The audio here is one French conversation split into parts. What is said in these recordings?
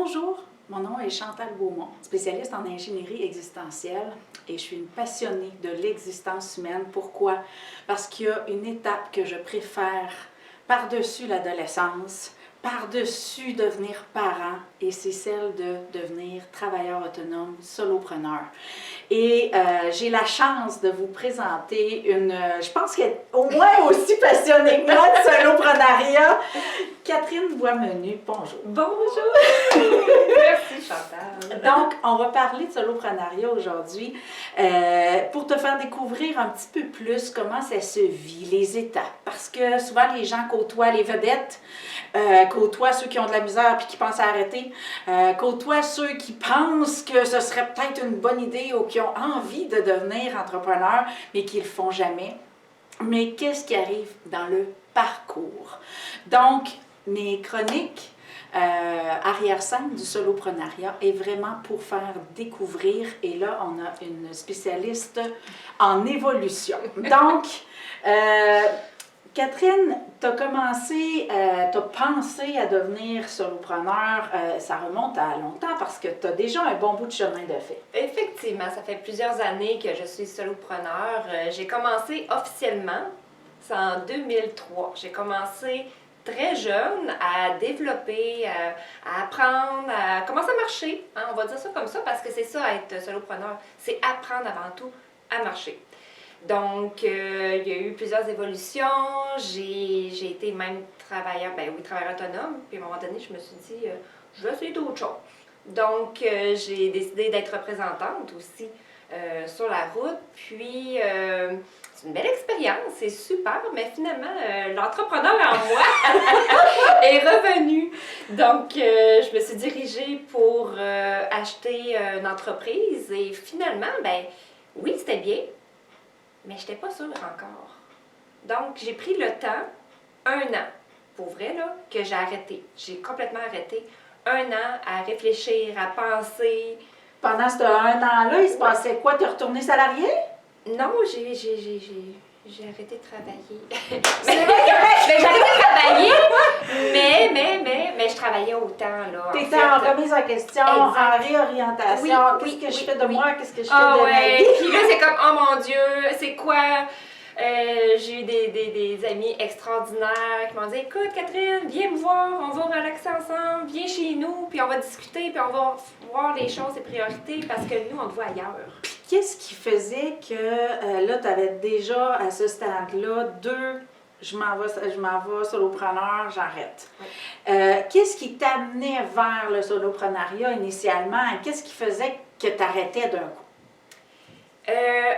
Bonjour, mon nom est Chantal Beaumont, spécialiste en ingénierie existentielle et je suis une passionnée de l'existence humaine. Pourquoi? Parce qu'il y a une étape que je préfère par-dessus l'adolescence, par-dessus devenir parent, et c'est celle de devenir travailleur autonome, solopreneur. Et j'ai la chance de vous présenter je pense qu'elle est au moins aussi passionnée que moi de soloprenariat, Catherine Boismenu. Bonjour. Bonjour! Merci Chantal. Donc, on va parler de soloprenariat aujourd'hui pour te faire découvrir un petit peu plus comment ça se vit, les étapes. Parce que souvent, les gens côtoient les vedettes, côtoient ceux qui ont de la misère puis qui pensent à arrêter, côtoient ceux qui pensent que ce serait peut-être une bonne idée ou qui ont envie de devenir entrepreneur, mais qui ne le font jamais. Mais qu'est-ce qui arrive dans le parcours? Donc, mes chroniques arrière-scène du soloprenariat est vraiment pour faire découvrir, et là, on a une spécialiste en évolution. Donc, Catherine, tu as commencé, tu as pensé à devenir solopreneur, ça remonte à longtemps parce que tu as déjà un bon bout de chemin de fait. Effectivement, ça fait plusieurs années que je suis solopreneur. J'ai commencé officiellement, c'est en 2003. J'ai commencé très jeune à développer, à apprendre, à comment ça marcher. Hein, on va dire ça comme ça parce que c'est ça être solopreneur, c'est apprendre avant tout à marcher. Donc, il y a eu plusieurs évolutions. J'ai été même travailleur autonome. Puis à un moment donné, je me suis dit, je vais essayer d'autres choses. Donc, j'ai décidé d'être représentante aussi sur la route. Puis, c'est une belle expérience, c'est super, mais finalement, l'entrepreneur en moi est revenu. Donc, je me suis dirigée pour acheter une entreprise et finalement, ben oui, c'était bien, mais je n'étais pas sûre encore. Donc, j'ai pris le temps, 1 an, pour vrai, là, que j'ai arrêté. J'ai complètement arrêté. 1 an à réfléchir, à penser. Pendant ce 1 an-là, il se passait quoi? Tu es retournée salariée? Non, j'ai arrêté de travailler. Mais j'ai arrêté de travailler, mais je travaillais autant, là. Tu étais en remise en question, en réorientation. Oui, qu'est-ce que je fais de moi? Qu'est-ce que je fais de ma vie? Puis là, c'est comme, oh mon Dieu, c'est quoi? J'ai eu des amis extraordinaires qui m'ont dit, écoute Catherine, viens me voir, on va relaxer ensemble, viens chez nous, puis on va discuter, puis on va voir les choses et priorités parce que nous, on te voit ailleurs. Puis qu'est-ce qui faisait que là, tu avais déjà à ce stade-là je m'en vais solopreneur, j'arrête. Oui. Qu'est-ce qui t'amenait vers le soloprenariat initialement? Qu'est-ce qui faisait que tu arrêtais d'un coup?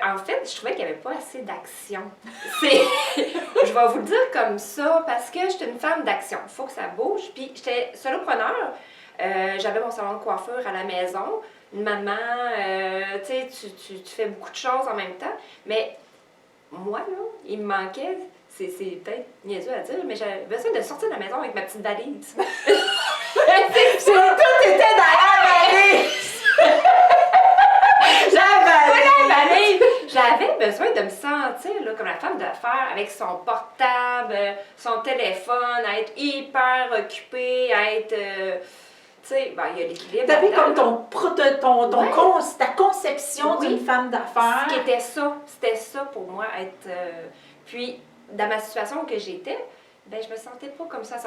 En fait, je trouvais qu'il n'y avait pas assez d'action. Je vais vous le dire comme ça parce que j'étais une femme d'action. Il faut que ça bouge. Puis j'étais solopreneur. J'avais mon salon de coiffure à la maison. Une maman, tu sais, tu fais beaucoup de choses en même temps. Mais moi, là, il me manquait, c'est peut-être niaiseux à dire, mais j'avais besoin de sortir de la maison avec ma petite valise. Tout était dans la valise! J'avais besoin de me sentir là, comme la femme d'affaires avec son portable, son téléphone, à être hyper occupée, à être... tu sais, ben, il y a l'équilibre. Tu avais comme ta conception d'une femme d'affaires. C'était ça pour moi, être... puis, dans ma situation que j'étais, ben je me sentais pas comme ça à 100%.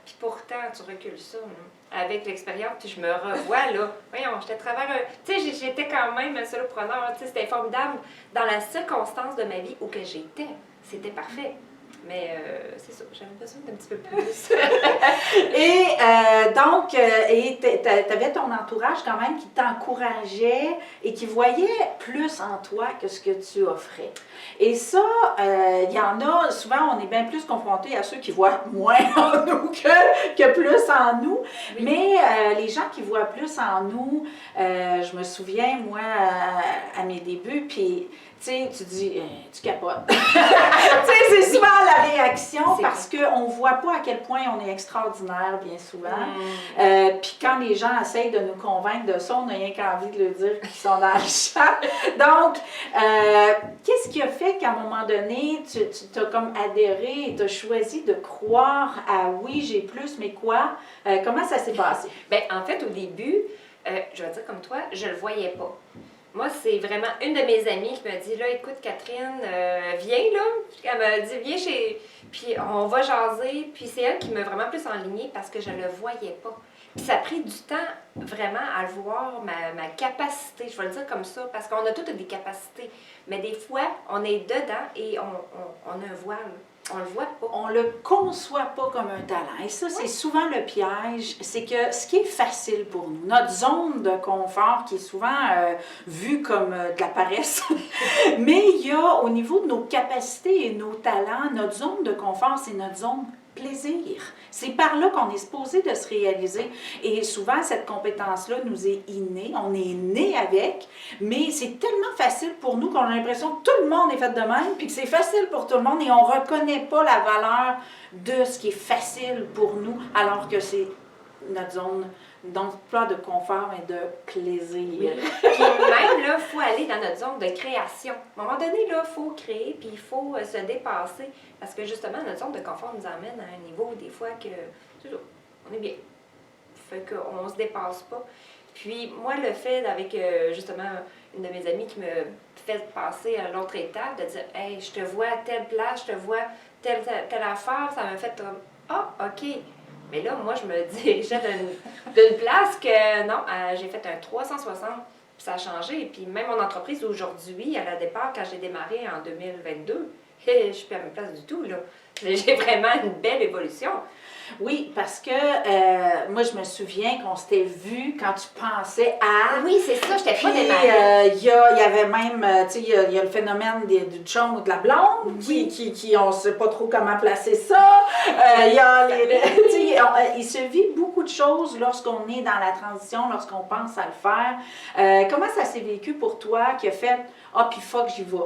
Puis pourtant, tu recules ça, là, avec l'expérience, puis je me revois, là. Voyons, j'étais travailleuse. Tu sais, j'étais quand même un solopreneur, tu sais, c'était formidable dans la circonstance de ma vie où que j'étais. C'était parfait. Mais c'est ça, j'avais besoin d'un petit peu plus. Et donc, tu avais ton entourage quand même qui t'encourageait et qui voyait plus en toi que ce que tu offrais. Et ça, il y en a, souvent on est bien plus confronté à ceux qui voient moins en nous que plus en nous. Oui. Mais les gens qui voient plus en nous, je me souviens, moi, à mes débuts, puis sais, tu dis, tu capotes. Tu sais, c'est souvent la réaction parce qu'on ne voit pas à quel point on est extraordinaire bien souvent. Puis quand les gens essayent de nous convaincre de ça, on n'a rien qu'envie de leur dire qu'ils sont dans le champ. Donc, qu'est-ce qui a fait qu'à un moment donné, tu t'as comme adhéré et tu as choisi de croire à oui, j'ai plus, mais quoi? Comment ça s'est passé? Bien, en fait, au début, je vais dire comme toi, je ne le voyais pas. Moi, c'est vraiment une de mes amies qui m'a dit, là, écoute, Catherine, viens, là. Elle m'a dit, viens chez... Puis on va jaser. Puis c'est elle qui m'a vraiment plus enlignée parce que je ne le voyais pas. Puis ça a pris du temps, vraiment, à le voir, ma capacité. Je vais le dire comme ça, parce qu'on a toutes des capacités. Mais des fois, on est dedans et on a un voile. On le voit pas. On le conçoit pas comme un talent. Et ça, c'est souvent le piège. C'est que ce qui est facile pour nous, notre zone de confort qui est souvent vue comme de la paresse, mais il y a au niveau de nos capacités et nos talents, notre zone de confort, c'est notre zone plaisir. C'est par là qu'on est supposé de se réaliser. Et souvent, cette compétence-là nous est innée. On est né avec, mais c'est tellement facile pour nous qu'on a l'impression que tout le monde est fait de même, puis que c'est facile pour tout le monde et on ne reconnaît pas la valeur de ce qui est facile pour nous, alors que c'est notre zone d'emploi de confort et de plaisir. Puis même, là, il faut aller dans notre zone de création. À un moment donné, là, il faut créer, puis il faut se dépasser. Parce que justement, notre zone de confort nous amène à un niveau, des fois, que toujours, on est bien. Fait qu'on ne se dépasse pas. Puis moi, le fait avec, justement, une de mes amies qui me fait passer à l'autre étape, de dire, hey, je te vois à telle place, je te vois telle affaire, ça m'a fait comme, ah, OK. Mais là, moi, je me dirigeais d'une place que, non, j'ai fait un 360, puis ça a changé. Puis même mon entreprise, aujourd'hui, à la départ, quand j'ai démarré en 2022, je suis plus à ma place du tout, là. J'ai vraiment une belle évolution. Oui, parce que moi, je me souviens qu'on s'était vu quand tu pensais à... Oui, c'est ça, je t'ai pas Puis, démarré. il y avait même, tu sais, il y a le phénomène du chum ou de la blonde, qui on ne sait pas trop comment placer ça. Il y a il se vit beaucoup de choses lorsqu'on est dans la transition, lorsqu'on pense à le faire. Comment ça s'est vécu pour toi qui a fait « Ah, puis fuck, j'y vais ».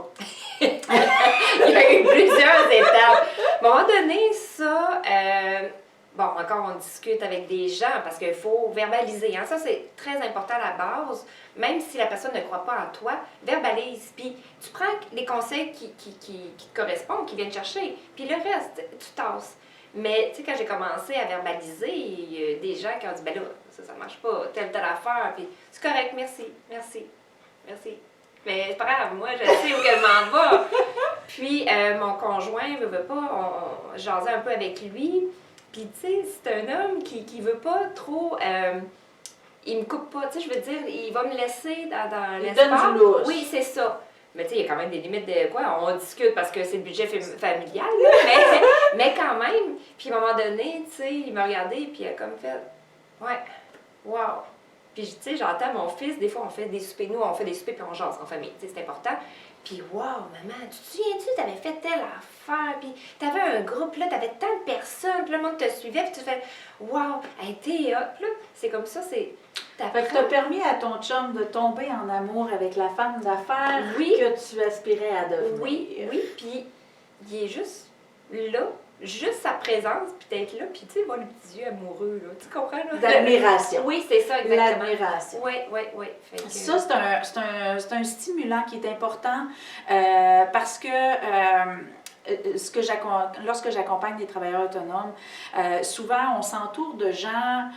Il y a eu plusieurs étapes. À un moment donné, ça... bon, encore, on discute avec des gens parce qu'il faut verbaliser. Hein? Ça, c'est très important à la base. Même si la personne ne croit pas en toi, verbalise. Puis tu prends les conseils qui te correspondent, qui viennent chercher. Puis le reste, tu tasses. Mais tu sais, quand j'ai commencé à verbaliser, il y a des gens qui ont dit, ben là, ça marche pas, telle affaire. Puis c'est correct, merci. Mais c'est pas grave, moi, je sais où qu'elle m'en va. Puis mon conjoint, veut pas, on jasait un peu avec lui. Puis, tu sais, c'est un homme qui veut pas trop... il me coupe pas, tu sais, je veux dire, il va me laisser dans l'espace. Il donne du lousse. Oui, c'est ça. Mais tu sais, il y a quand même des limites de quoi, on discute parce que c'est le budget familial, là, mais quand même. Puis à un moment donné, tu sais, il m'a regardé, puis il a comme fait, ouais, wow. Puis, tu sais, j'entends mon fils, des fois, on fait des soupers, nous, on fait des soupers, puis on jase en famille, tu sais, c'est important. Puis, wow, maman, tu te souviens-tu, t'avais fait telle affaire, puis t'avais un groupe, là, t'avais tant de personnes, puis le monde te suivait, puis tu fais, wow, hey, t'es hot, là, c'est comme ça, c'est... Fait que t'as permis à ton chum de tomber en amour avec la femme d'affaires que tu aspirais à devenir. Oui, puis il est juste là, juste sa présence, puis d'être là, puis tu sais, voir les petits yeux amoureux, là, tu comprends, là? D'admiration. Oui, c'est ça, exactement. L'admiration. Oui. Ça, c'est un stimulant qui est important parce que lorsque j'accompagne des travailleurs autonomes, souvent on s'entoure de gens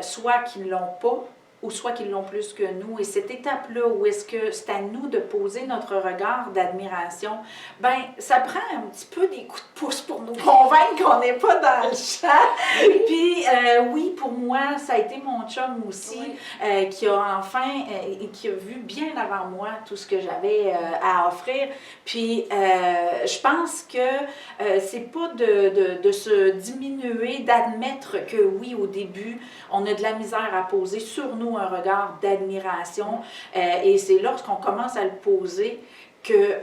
soit qui ne l'ont pas, ou soit qu'ils l'ont plus que nous. Et cette étape-là, où est-ce que c'est à nous de poser notre regard d'admiration, ben ça prend un petit peu des coups de pouce pour nous convaincre qu'on n'est pas dans le champ. Puis oui, pour moi, ça a été mon chum aussi, qui a enfin, qui a vu bien avant moi tout ce que j'avais à offrir. Puis je pense que c'est pas de se diminuer, d'admettre que oui, au début, on a de la misère à poser sur nous un regard d'admiration. Et c'est lorsqu'on commence à le poser que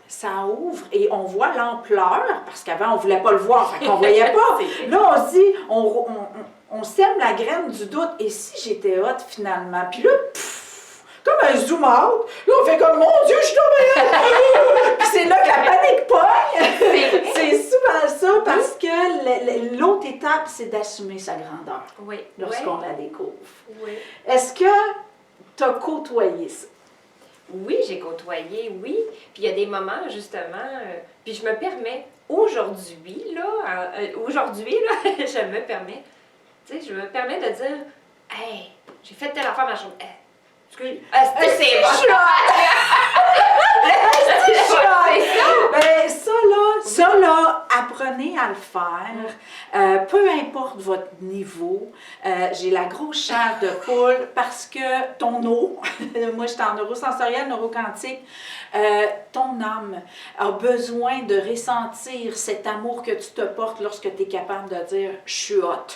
ça ouvre et on voit l'ampleur, parce qu'avant on ne voulait pas le voir, fait qu'on ne voyait pas. Là, on se dit, on sème la graine du doute, et si j'étais hot finalement? Puis là, comme un zoom out. Là, on fait comme, mon Dieu, je suis tombée là! Puis c'est là que la panique pogne. C'est souvent ça, parce que l'autre étape, c'est d'assumer sa grandeur Oui. lorsqu'on la découvre. Oui. Est-ce que tu as côtoyé ça? Oui, j'ai côtoyé, oui. Puis il y a des moments, justement, puis je me permets, aujourd'hui, je me permets, tu sais, je me permets de dire, hey, j'ai fait telle affaire, ma chose. Hey, excuse, c'est bon. Ben, ça là, apprenez à le faire. Peu importe votre niveau, j'ai la grosse chair de poule parce que ton eau, moi j'étais en neurosensoriel, neuroquantique, ton âme a besoin de ressentir cet amour que tu te portes lorsque tu es capable de dire « je suis hot ».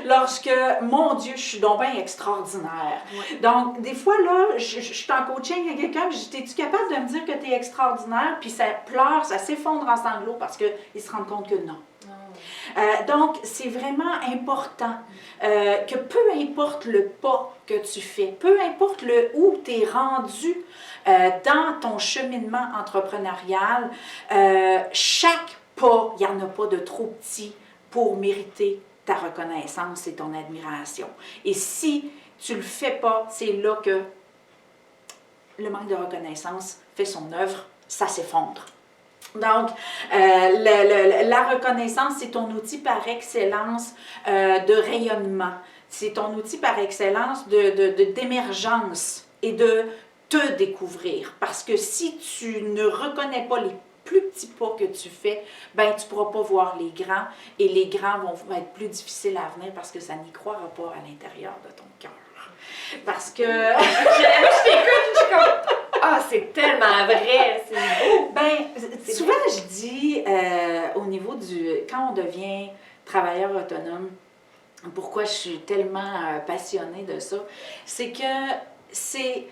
Lorsque, mon Dieu, je suis donc bien extraordinaire. Ouais. Donc, des fois, là, je suis en coaching avec quelqu'un, je dis, es-tu capable de me dire que tu es extraordinaire? Puis ça pleure, ça s'effondre en sanglots parce qu'ils se rendent compte que non. Donc, c'est vraiment important que peu importe le pas que tu fais, peu importe le où tu es rendu dans ton cheminement entrepreneurial, chaque pas, il n'y en a pas de trop petit pour mériter ta reconnaissance et ton admiration. Et si tu ne le fais pas, c'est là que le manque de reconnaissance fait son œuvre, ça s'effondre. Donc, la reconnaissance, c'est ton outil par excellence de rayonnement. C'est ton outil par excellence d'émergence et de te découvrir. Parce que si tu ne reconnais pas les plus petits pas que tu fais, ben tu ne pourras pas voir les grands. Et les grands vont être plus difficiles à venir parce que ça n'y croira pas à l'intérieur de ton cœur. Parce que... je t'écoute, je suis comme... Ah, c'est tellement vrai, c'est beau. Ben, souvent je dis au niveau du... Quand on devient travailleur autonome, pourquoi je suis tellement passionnée de ça, c'est que c'est,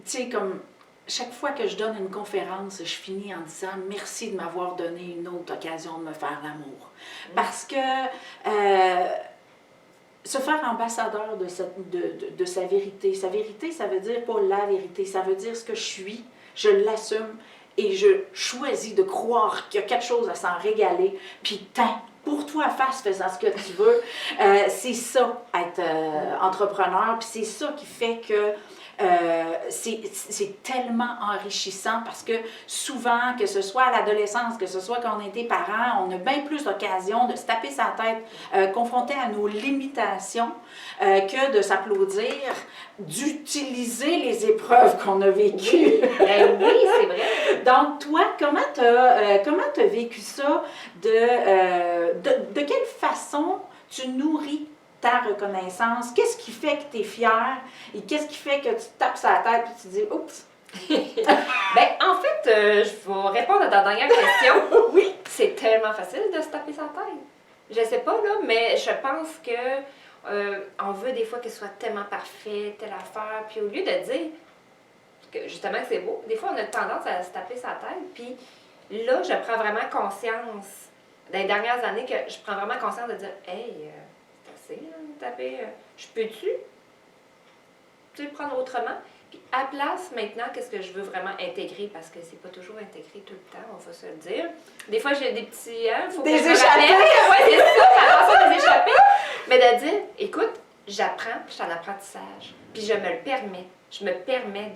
tu sais, comme chaque fois que je donne une conférence, je finis en disant merci de m'avoir donné une autre occasion de me faire l'amour. Parce que se faire ambassadeur de sa vérité, ça veut dire pas la vérité, ça veut dire ce que je suis, je l'assume et je choisis de croire qu'il y a quelque chose à s'en régaler, puis pour toi, face, faisant ce que tu veux. C'est ça, être entrepreneur, puis c'est ça qui fait que c'est tellement enrichissant parce que souvent, que ce soit à l'adolescence, que ce soit quand on était parents, on a bien plus d'occasion de se taper sa tête, confronté à nos limitations, que de s'applaudir, d'utiliser les épreuves qu'on a vécues. Oui, c'est vrai. Donc, toi, comment t'as vécu ça? De quelle façon tu nourris ta reconnaissance? Qu'est-ce qui fait que tu es fière? Et qu'est-ce qui fait que tu te tapes sur la tête et tu dis « Oups! » Ben, en fait, je vais répondre à ta dernière question. Oui. C'est tellement facile de se taper sa tête. Je sais pas, là, mais je pense que on veut des fois que ce soit tellement parfait, telle affaire, puis au lieu de dire que justement que c'est beau, des fois on a tendance à se taper sa tête, puis là, je prends vraiment conscience, dans les dernières années, que je prends vraiment conscience de dire « Hey, c'est assez, hein, de taper, je peux-tu? Tu sais, prendre autrement? » Puis à place, maintenant, qu'est-ce que je veux vraiment intégrer, parce que c'est pas toujours intégré tout le temps, on va se le dire. Des fois, j'ai des petits... faut des que je me échappées! Oui, c'est ça, j'adore ça, des échappées. Mais de dire, écoute, j'apprends, puis je suis en apprentissage. Puis je me le permets. Je me permets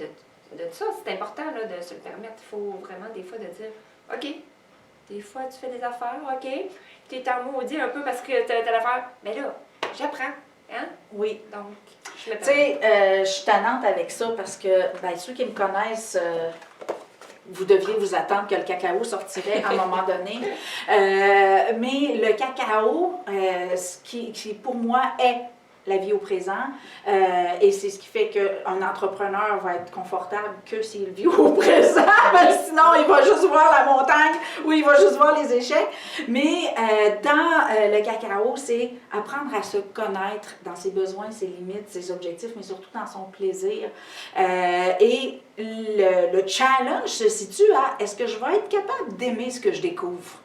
de ça. C'est important, là, de se le permettre. Il faut vraiment, des fois, de dire, OK, des fois, tu fais des affaires, OK, tu es en maudit un peu parce que tu as l'affaire. Mais là, j'apprends. Hein? Oui. Donc, je me Tu sais, je suis tannante avec ça parce que, ben, ceux qui me connaissent, vous deviez vous attendre que le cacao sortirait à un moment donné. Mais le cacao, ce qui pour moi est la vie au présent, et c'est ce qui fait qu'un entrepreneur va être confortable que s'il vit au présent, sinon il va juste voir la montagne ou il va juste voir les échecs. Mais dans le cacao, c'est apprendre à se connaître dans ses besoins, ses limites, ses objectifs, mais surtout dans son plaisir. Et le challenge se situe à est-ce que je vais être capable d'aimer ce que je découvre?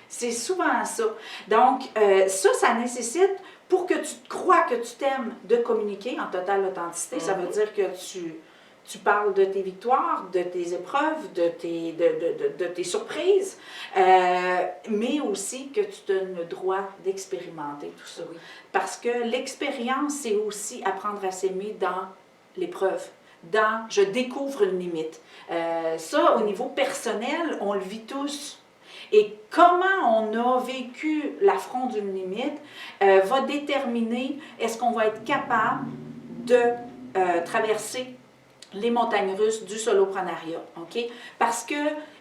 C'est souvent ça. Donc, ça nécessite, pour que tu te crois que tu t'aimes, de communiquer en totale authenticité. Ça veut dire que tu Tu parles de tes victoires, de tes épreuves, de tes surprises, mais aussi que tu te donnes le droit d'expérimenter tout ça. Oui. Parce que l'expérience, c'est aussi apprendre à s'aimer dans l'épreuve, dans « je découvre une limite ». Ça, au niveau personnel, on le vit tous. Et comment on a vécu l'affront d'une limite va déterminer est-ce qu'on va être capable de traverser les montagnes russes du soloprenariat, OK? Parce que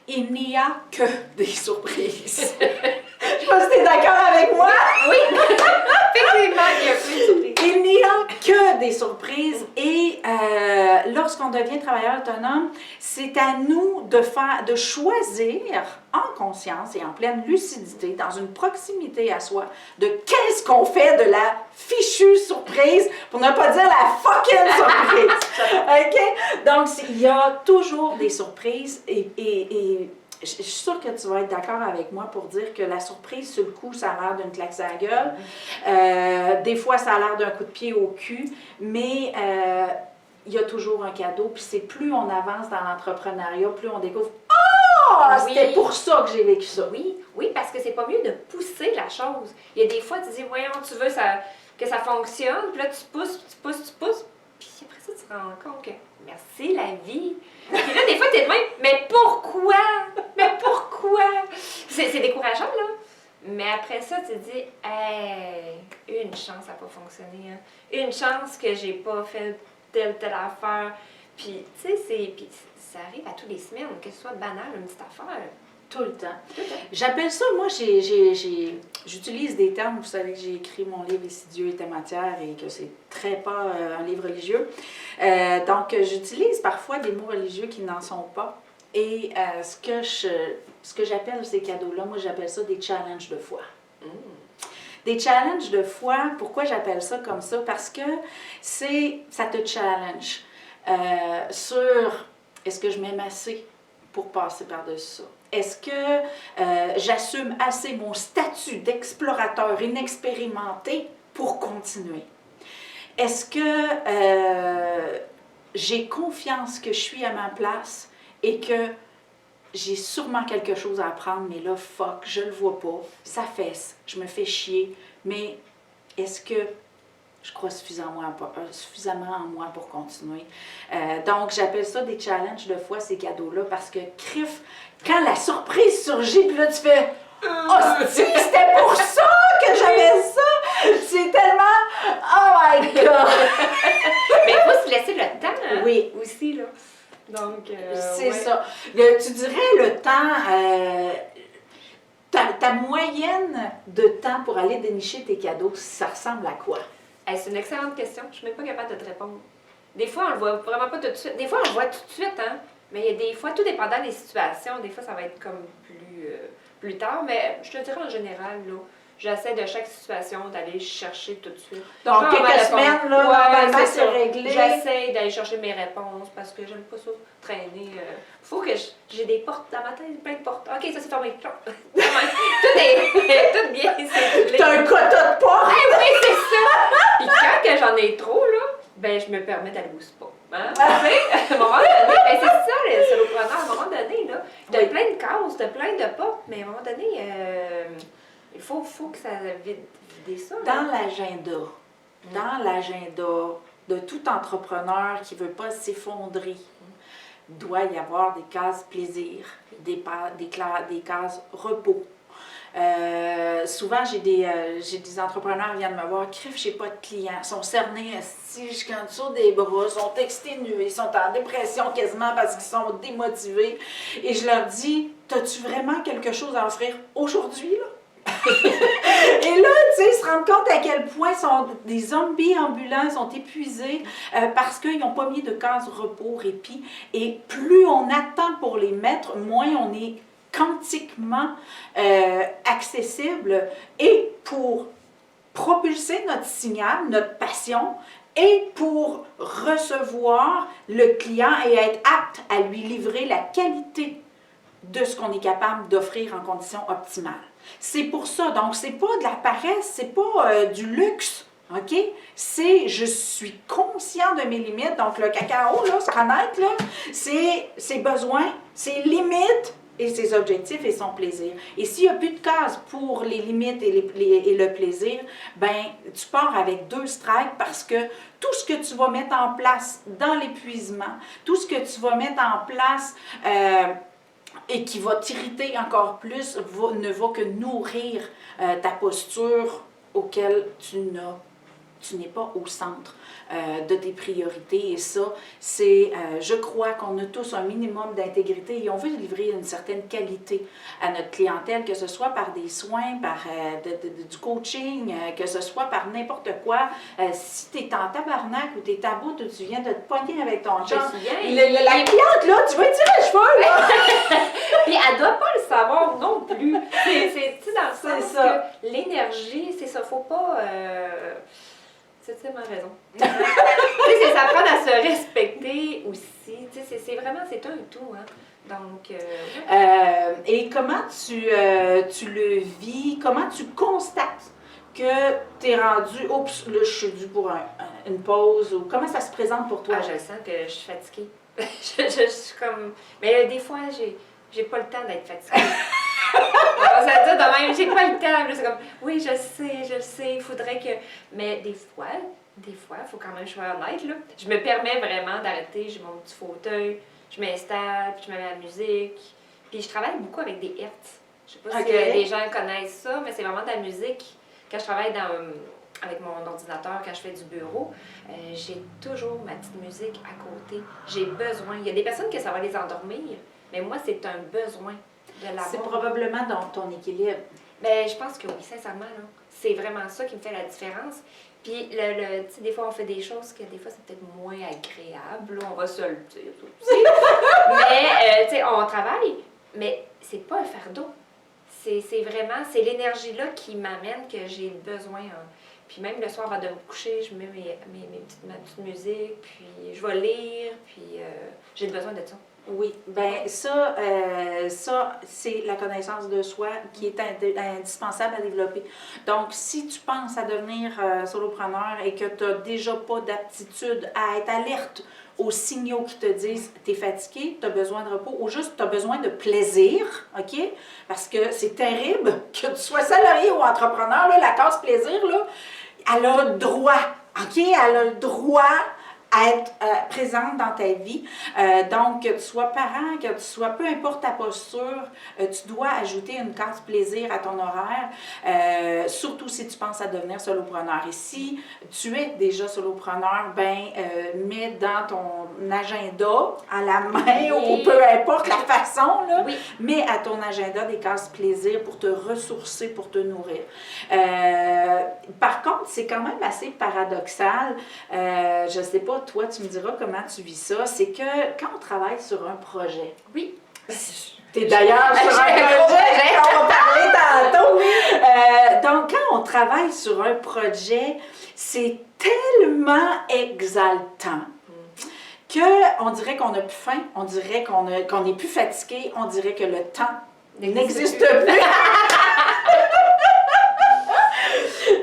il n'y a que des surprises. Je sais pas si tu es d'accord avec moi? Oui! Effectivement, il y a plus de surprises. Il n'y a que des surprises et lorsqu'on devient travailleur autonome, c'est à nous de choisir en conscience et en pleine lucidité, dans une proximité à soi, de qu'est-ce qu'on fait de la fichue surprise, pour ne pas dire la fucking surprise. OK? Donc, il y a toujours des surprises et je suis sûre que tu vas être d'accord avec moi pour dire que la surprise, sur le coup, ça a l'air d'une claque sur la gueule. Des fois, ça a l'air d'un coup de pied au cul, mais il y a toujours un cadeau. Puis c'est plus on avance dans l'entrepreneuriat, plus on découvre « Ah! Oui. C'était pour ça que j'ai vécu ça! » Oui, oui, parce que c'est pas mieux de pousser la chose. Il y a des fois, tu dis, voyons, tu veux que ça fonctionne, puis là, tu pousses, puis après ça, tu te rends compte que merci la vie. Puis là, des fois, t'es de même, mais pourquoi? Mais pourquoi? C'est décourageant, là. Mais après ça, tu te dis, hey, une chance, ça n'a pas fonctionné. Hein. Une chance que j'ai pas fait telle affaire. Puis, tu sais, ça arrive à tous les semaines, que ce soit banal, une petite affaire. Tout le temps. Tout le temps. J'appelle ça, moi, j'utilise des termes, vous savez que j'ai écrit mon livre « Et si Dieu était matière » et que c'est très pas un livre religieux. Donc, j'utilise parfois des mots religieux qui n'en sont pas. Et ce que j'appelle ces cadeaux-là, moi, j'appelle ça des challenges de foi. Des challenges de foi, pourquoi j'appelle ça comme ça? Parce que ça te challenge sur est-ce que je m'aime assez pour passer par-dessus ça? Est-ce que j'assume assez mon statut d'explorateur inexpérimenté pour continuer? Est-ce que j'ai confiance que je suis à ma place et que j'ai sûrement quelque chose à apprendre, mais là, fuck, je le vois pas, ça fesse, je me fais chier, mais est-ce que je crois suffisamment en moi pour continuer? Donc, j'appelle ça des challenges de foi, ces cadeaux-là, parce que, crif, quand la surprise surgit, puis là, tu fais « Oh, c'était pour ça que j'avais ça! » C'est tellement « Oh my God! » Mais il faut se laisser le temps, hein? Oui. Aussi, là. Donc, c'est ouais. ça. Tu dirais le temps, ta moyenne de temps pour aller dénicher tes cadeaux, ça ressemble à quoi? Hey, c'est une excellente question. Je ne suis même pas capable de te répondre. Des fois, on le voit vraiment pas tout de suite. Des fois, on le voit tout de suite, hein? Mais il y a des fois, tout dépendant des situations, des fois, ça va être comme plus tard. Mais je te dirais en général, là, j'essaie de chaque situation d'aller chercher tout de suite. Donc, quelques semaines, là, normalement, c'est réglé. J'essaie d'aller chercher mes réponses parce que j'aime pas ça traîner. Faut que j'ai des portes dans ma tête, plein de portes. OK, ça c'est fermé. Tout est bien cédulé. T'as un quota de portes! Eh oui, c'est ça! Puis quand que j'en ai trop, là, ben je me permets d'aller au spa. Hein? Tu sais, à un moment donné, ben c'est ça, le solopreneur, à un moment donné, là, t'as plein de cases, t'as plein de portes, mais à un moment donné, il faut que ça vide ça. Là. Dans l'agenda de tout entrepreneur qui ne veut pas s'effondrer, doit y avoir des cases plaisir, des cases repos. Souvent, j'ai des entrepreneurs qui viennent me voir, crif, j'ai pas de clients, ils sont cernés, assis jusqu'en dessous des bras, sont exténués, sont en dépression quasiment parce qu'ils sont démotivés. Et je leur dis, t'as-tu vraiment quelque chose à offrir aujourd'hui, là? Et là, tu sais, ils se rendent compte à quel point des zombies ambulants sont épuisés parce qu'ils n'ont pas mis de case repos, répit. Et plus on attend pour les mettre, moins on est quantiquement accessible et pour propulser notre signal, notre passion et pour recevoir le client et être apte à lui livrer la qualité de ce qu'on est capable d'offrir en conditions optimales. C'est pour ça, donc c'est pas de la paresse, c'est pas du luxe, OK? C'est je suis conscient de mes limites. Donc, le cacao, là, se connaître, là, c'est ses besoins, ses limites et ses objectifs et son plaisir. Et s'il n'y a plus de cases pour les limites et le plaisir, ben tu pars avec 2 strikes parce que tout ce que tu vas mettre en place dans l'épuisement, tout ce que tu vas mettre en place et qui va t'irriter encore plus, ne va que nourrir ta posture auquel tu n'es pas au centre de tes priorités. Et ça, c'est, je crois qu'on a tous un minimum d'intégrité et on veut livrer une certaine qualité à notre clientèle, que ce soit par des soins, par du coaching, que ce soit par n'importe quoi. Si tu es en tabarnak ou tu es à bout, ou tu viens de te pogner avec ton chum, la cliente, là, tu vas tirer les cheveux, là! Puis elle doit pas le savoir non plus. C'est dans le sens que l'énergie, c'est ça, faut pas... C'est tellement raison. C'est s'apprendre à se respecter aussi. C'est vraiment, c'est un tout. Hein? Donc, et comment tu le vis? Comment tu constates que tu es rendu, oups, là, je suis due pour une pause, ou comment ça se présente pour toi? Ah, je sens que je suis fatiguée. je suis comme... Mais des fois, j'ai pas le temps d'être fatiguée. Ça dit de même, j'ai pas le temps. C'est comme, oui, je le sais, il faudrait que... Mais des fois, il faut quand même que je sois honnête, là. Je me permets vraiment d'arrêter, j'ai mon petit fauteuil, je m'installe, puis je me mets la musique. Puis je travaille beaucoup avec des hertz. Je sais pas si les gens connaissent ça, mais c'est vraiment de la musique. Quand je travaille avec mon ordinateur, quand je fais du bureau, j'ai toujours ma petite musique à côté. J'ai besoin. Il y a des personnes que ça va les endormir, mais moi, c'est un besoin. C'est probablement dans ton équilibre. Bien, je pense que oui, sincèrement, là. C'est vraiment ça qui me fait la différence. Puis, tu sais, des fois, on fait des choses que des fois, c'est peut-être moins agréable. Là, on va se le dire aussi. Mais, tu sais, on travaille, mais c'est pas un fardeau. C'est vraiment, c'est l'énergie-là qui m'amène que j'ai besoin. Hein. Puis même le soir, avant de me coucher, je mets ma petite musique, puis je vais lire, puis j'ai besoin de ça. Oui, bien ça c'est la connaissance de soi qui est indispensable à développer. Donc, si tu penses à devenir solopreneur et que tu n'as déjà pas d'aptitude à être alerte aux signaux qui te disent « tu es fatigué, tu as besoin de repos » ou juste « tu as besoin de plaisir », OK? Parce que c'est terrible que tu sois salarié ou entrepreneur, là, la case plaisir, là, elle a le droit, OK? Elle a le droit à être présente dans ta vie. Donc, que tu sois parent, que tu sois, peu importe ta posture, tu dois ajouter une case plaisir à ton horaire, surtout si tu penses à devenir solopreneur. Et si tu es déjà solopreneur, ben mets dans ton agenda, à la main, ou peu importe la façon, là, mets à ton agenda des cases plaisir pour te ressourcer, pour te nourrir. Par contre, c'est quand même assez paradoxal. Je ne sais pas, toi, tu me diras comment tu vis ça. C'est que quand on travaille sur un projet. Oui. Tu es d'ailleurs sur un projet, on va parler tantôt. Donc, quand on travaille sur un projet, c'est tellement exaltant qu'on dirait qu'on n'a plus faim, on dirait qu'on n'est plus fatigué, on dirait que le temps n'existe plus.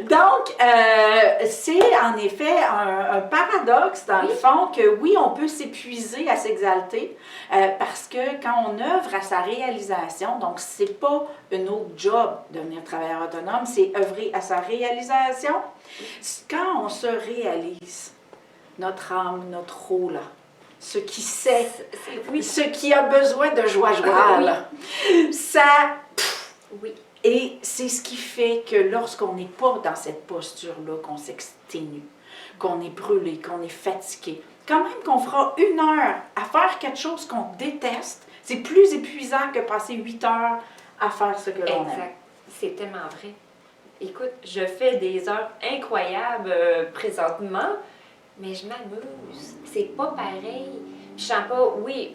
Donc, c'est en effet un paradoxe, dans le fond, que oui, on peut s'épuiser à s'exalter parce que quand on œuvre à sa réalisation, donc c'est pas un autre job de devenir travailleur autonome, c'est œuvrer à sa réalisation. Quand on se réalise, notre âme, notre rôle, ce qui sait, ce qui a besoin de joie, ça... Oui. Et c'est ce qui fait que lorsqu'on n'est pas dans cette posture-là, qu'on s'exténue, qu'on est brûlé, qu'on est fatigué, quand même qu'on fera 1 heure à faire quelque chose qu'on déteste, c'est plus épuisant que passer 8 heures à faire ce que l'on aime. Exact. C'est tellement vrai. Écoute, je fais des heures incroyables présentement, mais je m'amuse. C'est pas pareil. Je sens pas, oui,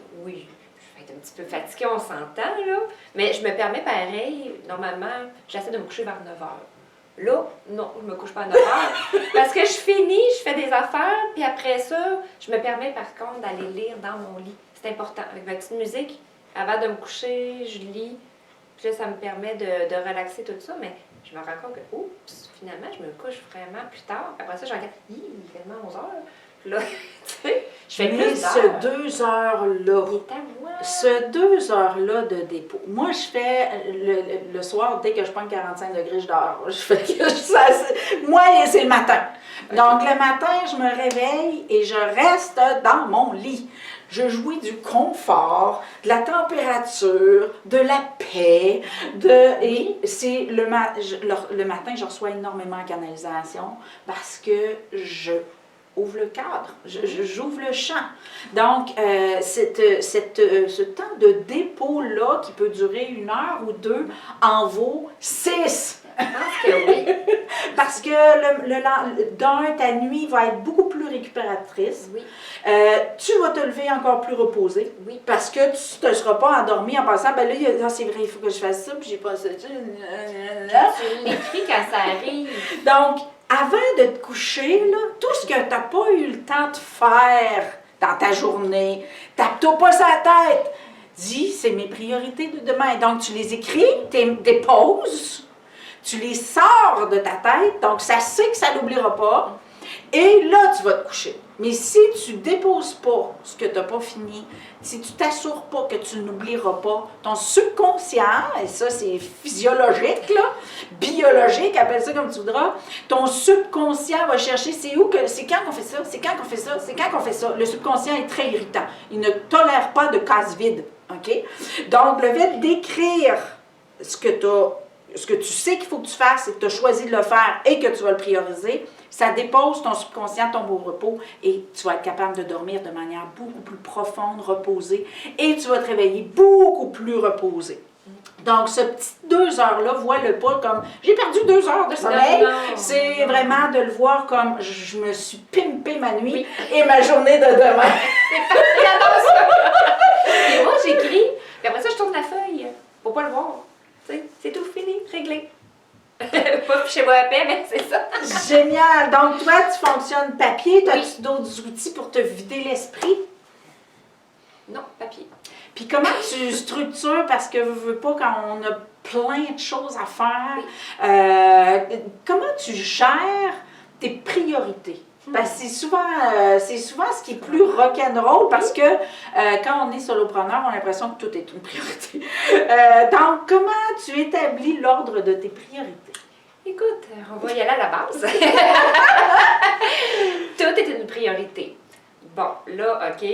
un petit peu fatiguée, on s'entend, là. Mais je me permets pareil, normalement, j'essaie de me coucher vers 9 h. Là, non, je me couche pas à 9 h. Parce que je finis, je fais des affaires, puis après ça, je me permets par contre d'aller lire dans mon lit. C'est important. Avec ma petite musique, avant de me coucher, je lis. Puis là, ça me permet de relaxer tout ça, mais je me rends compte que, oups, finalement, je me couche vraiment plus tard. Après ça, je regarde, il est tellement 11 heures. Puis là, tu sais, je fais Mais plus d'heures. ce 2 heures-là, Il est à moi. ce 2 heures-là de dépôt, moi, je fais le soir, dès que je prends 45 degrés, je dors. Je fais moi, c'est le matin. Donc, le matin, je me réveille et je reste dans mon lit. Je jouis du confort, de la température, de la paix, et c'est le matin, je reçois énormément de canalisation parce que je ouvre le cadre, j'ouvre le champ. Donc, ce temps de dépôt-là, qui peut durer 1 heure ou 2, en vaut 6. Je pense que oui. Parce que ta nuit va être beaucoup plus récupératrice. Oui. Tu vas te lever encore plus reposé. Oui. Parce que tu ne te seras pas endormi en pensant, ben là, c'est vrai, il faut que je fasse ça, puis j'ai pas ça. Tu l'écris quand ça arrive. Donc, avant de te coucher, là, tout ce que tu n'as pas eu le temps de faire dans ta journée, tape-toi pas sa tête. Dis, c'est mes priorités de demain. Donc, tu les écris, tu déposes, tu les sors de ta tête, donc ça sait que ça n'oubliera pas. Et là, tu vas te coucher. Mais si tu ne déposes pas ce que tu n'as pas fini, si tu t'assures pas que tu n'oublieras pas, ton subconscient, et ça c'est physiologique, là, biologique, appelle ça comme tu voudras, ton subconscient va chercher c'est quand qu'on fait ça, c'est quand qu'on fait ça, c'est quand qu'on fait ça. Le subconscient est très irritant. Il ne tolère pas de cases vides. OK? Donc, le fait d'écrire ce que tu sais qu'il faut que tu fasses et que tu as choisi de le faire et que tu vas le prioriser, ça dépose ton subconscient, ton beau repos, et tu vas être capable de dormir de manière beaucoup plus profonde, reposée, et tu vas te réveiller beaucoup plus reposé. Donc, ce petit 2 heures-là, vois-le pas comme « j'ai perdu 2 heures de sommeil ». C'est vraiment de le voir comme « je me suis pimpé ma nuit et ma journée de demain ». J'adore ça! Et moi, j'écris, puis après ça, je tourne la feuille pour pas le voir. C'est tout fini, réglé. Pas chez moi à paix, mais c'est ça. Génial! Donc, toi, tu fonctionnes papier. As-tu d'autres outils pour te vider l'esprit? Non, papier. Puis comment tu structures, parce que je veux pas quand on a plein de choses à faire, comment tu gères tes priorités? Parce que c'est souvent ce qui est plus rock'n'roll parce que quand on est solopreneur, on a l'impression que tout est une priorité. Donc, comment tu établis l'ordre de tes priorités? Écoute, on va y aller à la base. Tout est une priorité. Bon, là, OK.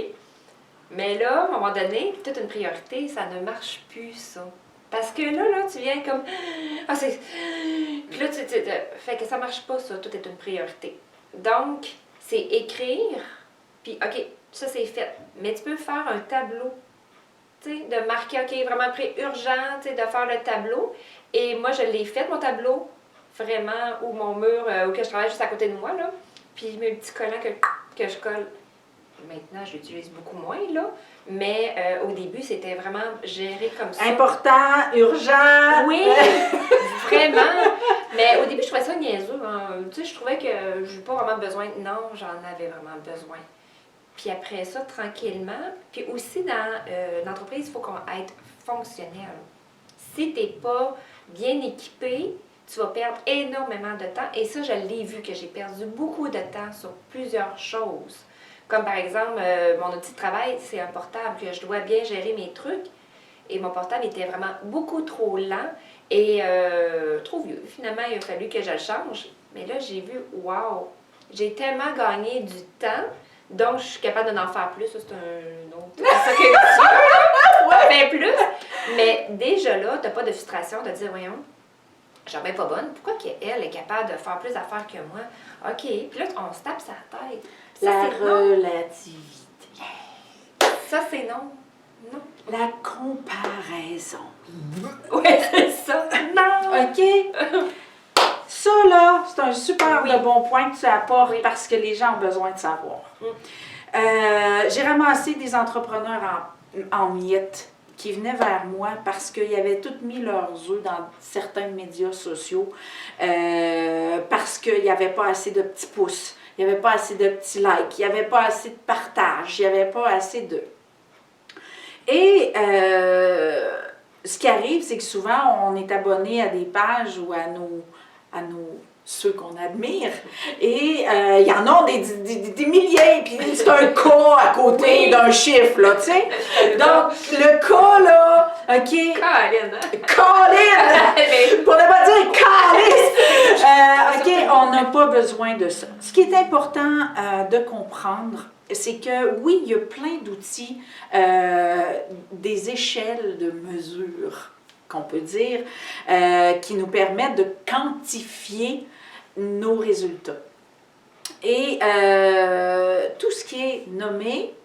Mais là, à un moment donné, toute une priorité, ça ne marche plus, ça. Parce que là, tu viens comme... Ah, c'est... Puis là, fait que ça marche pas, ça. Tout est une priorité. Donc, c'est écrire, puis OK, ça c'est fait. Mais tu peux faire un tableau, tu sais, de marquer, OK, vraiment urgent, tu sais, de faire le tableau. Et moi, je l'ai fait, mon tableau, vraiment, ou mon mur, où je travaille juste à côté de moi, là. Puis mes petits collants que je colle. Maintenant, je l'utilise beaucoup moins, là. Mais au début, c'était vraiment géré comme ça. Important, urgent. Oui, vraiment. Mais au début, je trouvais ça niaiseux. Hein. Tu sais, je trouvais que je n'avais pas vraiment besoin. Non, j'en avais vraiment besoin. Puis après ça, tranquillement. Puis aussi, dans l'entreprise, il faut qu'on être fonctionnel. Si tu n'es pas bien équipé, tu vas perdre énormément de temps. Et ça, je l'ai vu que j'ai perdu beaucoup de temps sur plusieurs choses. Comme par exemple, mon outil de travail, c'est un portable, que je dois bien gérer mes trucs. Et mon portable était vraiment beaucoup trop lent et trop vieux. Finalement, il a fallu que je le change. Mais là, j'ai vu, wow, j'ai tellement gagné du temps, donc je suis capable d'en faire plus. Ça, c'est un autre. C'est ça que tu plus. Mais déjà là, tu n'as pas de frustration de dire, voyons, je suis bien pas bonne. Pourquoi qu'elle est capable de faire plus d'affaires que moi? OK. Puis là, on se tape sa tête. Ça, La relativité. Ça, c'est non. Non. La comparaison. Oui, c'est ça. Non. OK? Ça, là, c'est un super de bon point que tu apportes parce que les gens ont besoin de savoir. J'ai ramassé des entrepreneurs en miettes qui venaient vers moi parce qu'ils avaient tous mis leurs œufs dans certains médias sociaux parce qu'il n'y avait pas assez de petits pouces, il n'y avait pas assez de petits likes, il n'y avait pas assez de partage, il n'y avait pas assez de... Et ce qui arrive, c'est que souvent, on est abonné à des pages ou à ceux qu'on admire. Et il y en a des milliers, puis c'est un cas à côté d'un chiffre, là, tu sais. Donc, le cas, là, OK. Colin, Colin! Pour ne pas dire calice! OK, on n'a pas besoin de ça. Ce qui est important de comprendre, c'est que oui, il y a plein d'outils, des échelles de mesure, qu'on peut dire, qui nous permettent de quantifier nos résultats. Et tout ce qui est nommé,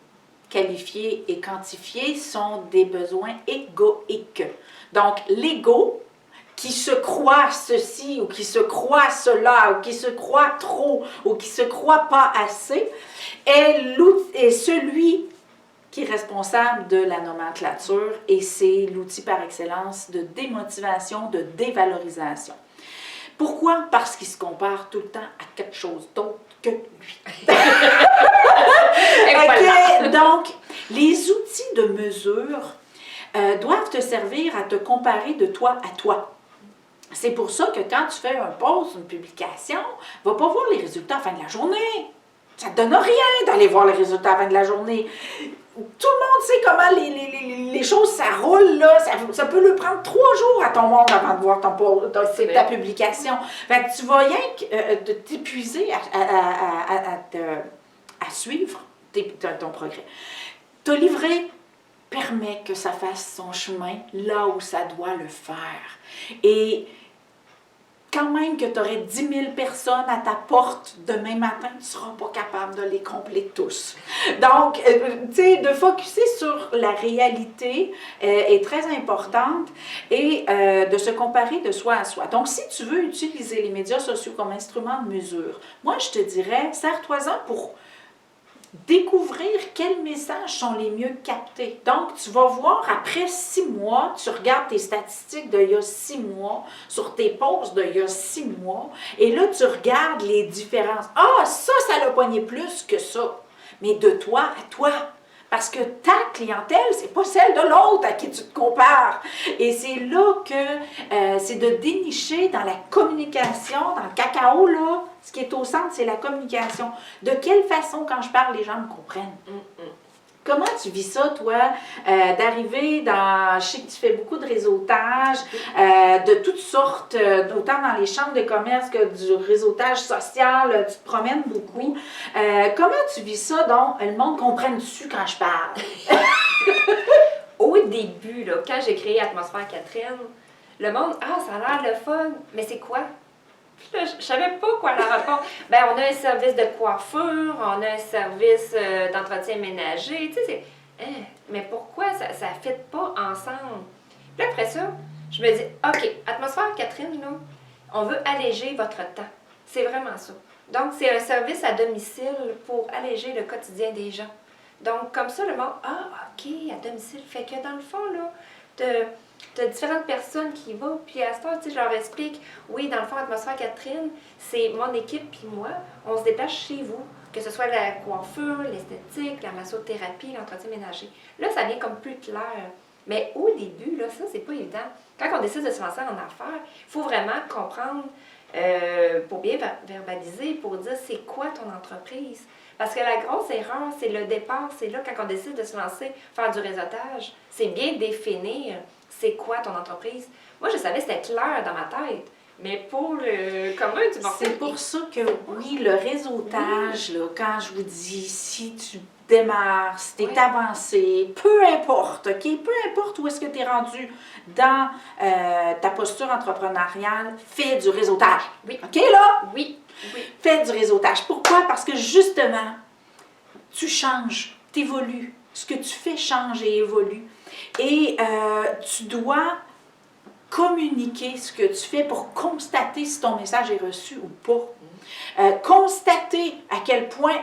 qualifié et quantifié sont des besoins égoïques. Donc, l'ego, qui se croit ceci ou qui se croit cela ou qui se croit trop ou qui se croit pas assez, est celui qui est responsable de la nomenclature et c'est l'outil par excellence de démotivation, de dévalorisation. Pourquoi? Parce qu'il se compare tout le temps à quelque chose d'autre que lui. OK, donc, les outils de mesure doivent te servir à te comparer de toi à toi. C'est pour ça que quand tu fais un post, une publication, va pas voir les résultats à la fin de la journée. Ça ne te donne rien d'aller voir les résultats à la fin de la journée. Tout le monde sait comment les choses, ça roule, là. Ça peut lui prendre 3 jours à ton monde avant de voir ta publication. Fait que tu vas rien que t'épuiser à suivre ton progrès. Te livrer permet que ça fasse son chemin là où ça doit le faire. Et quand même que tu aurais 10 000 personnes à ta porte demain matin, tu ne seras pas capable de les combler tous. Donc, tu sais, de focusser sur la réalité est très importante et de se comparer de soi à soi. Donc, si tu veux utiliser les médias sociaux comme instrument de mesure, moi, je te dirais, sers-toi-en pour découvrir quels messages sont les mieux captés. Donc, tu vas voir, après 6 mois, tu regardes tes statistiques d'il y a 6 mois, sur tes posts d'il y a 6 mois, et là, tu regardes les différences. Ah, ça l'a poigné plus que ça. Mais de toi à toi. Parce que ta clientèle, c'est pas celle de l'autre à qui tu te compares. Et c'est là que c'est de dénicher dans la communication, dans le cacao, là, ce qui est au centre, c'est la communication. De quelle façon, quand je parle, les gens me comprennent? Comment tu vis ça, toi, d'arriver dans... Je sais que tu fais beaucoup de réseautage, de toutes sortes, autant dans les chambres de commerce que du réseautage social, tu te promènes beaucoup. Comment tu vis ça, donc, le monde comprenne-tu quand je parle? Au début, là, quand j'ai créé Atmosphère Catherine, le monde, ah, ça a l'air le fun, mais c'est quoi? Puis là, je savais pas quoi leur répondre. Ben, on a un service de coiffure, on a un service d'entretien ménager, tu sais, c'est... Hein, mais pourquoi ça ne fit pas ensemble? Puis après ça, je me dis, OK, Atmosphère Catherine, là, on veut alléger votre temps. C'est vraiment ça. Donc, c'est un service à domicile pour alléger le quotidien des gens. Donc, comme ça, le monde, ah, OK, à domicile. Fait que dans le fond, là, t'as différentes personnes qui vont, puis à ce temps, tu sais, je leur explique, oui, dans le fond, Atmosphère Catherine, c'est mon équipe puis moi, on se déplace chez vous, que ce soit la coiffure, l'esthétique, la massothérapie, l'entretien ménager. Là, ça devient comme plus clair. Mais au début, là, ça, c'est pas évident. Quand on décide de se lancer en affaires, il faut vraiment comprendre, pour bien verbaliser, pour dire c'est quoi ton entreprise. Parce que la grosse erreur, c'est le départ, c'est là quand on décide de se lancer, faire du réseautage, c'est bien définir c'est quoi ton entreprise. Moi, je savais c'était clair dans ma tête, mais pour le commun du mortel... C'est pour ça que, oui, le réseautage, là, quand je vous dis, si tu démarres, si tu es avancé, peu importe, OK? Peu importe où est-ce que tu es rendu dans ta posture entrepreneuriale, fais du réseautage. Oui. OK, là? Oui. Fais du réseautage. Pourquoi? Parce que, justement, tu changes, tu évolues. Ce que tu fais change et évolue. Et tu dois communiquer ce que tu fais pour constater si ton message est reçu ou pas. Constater à quel point...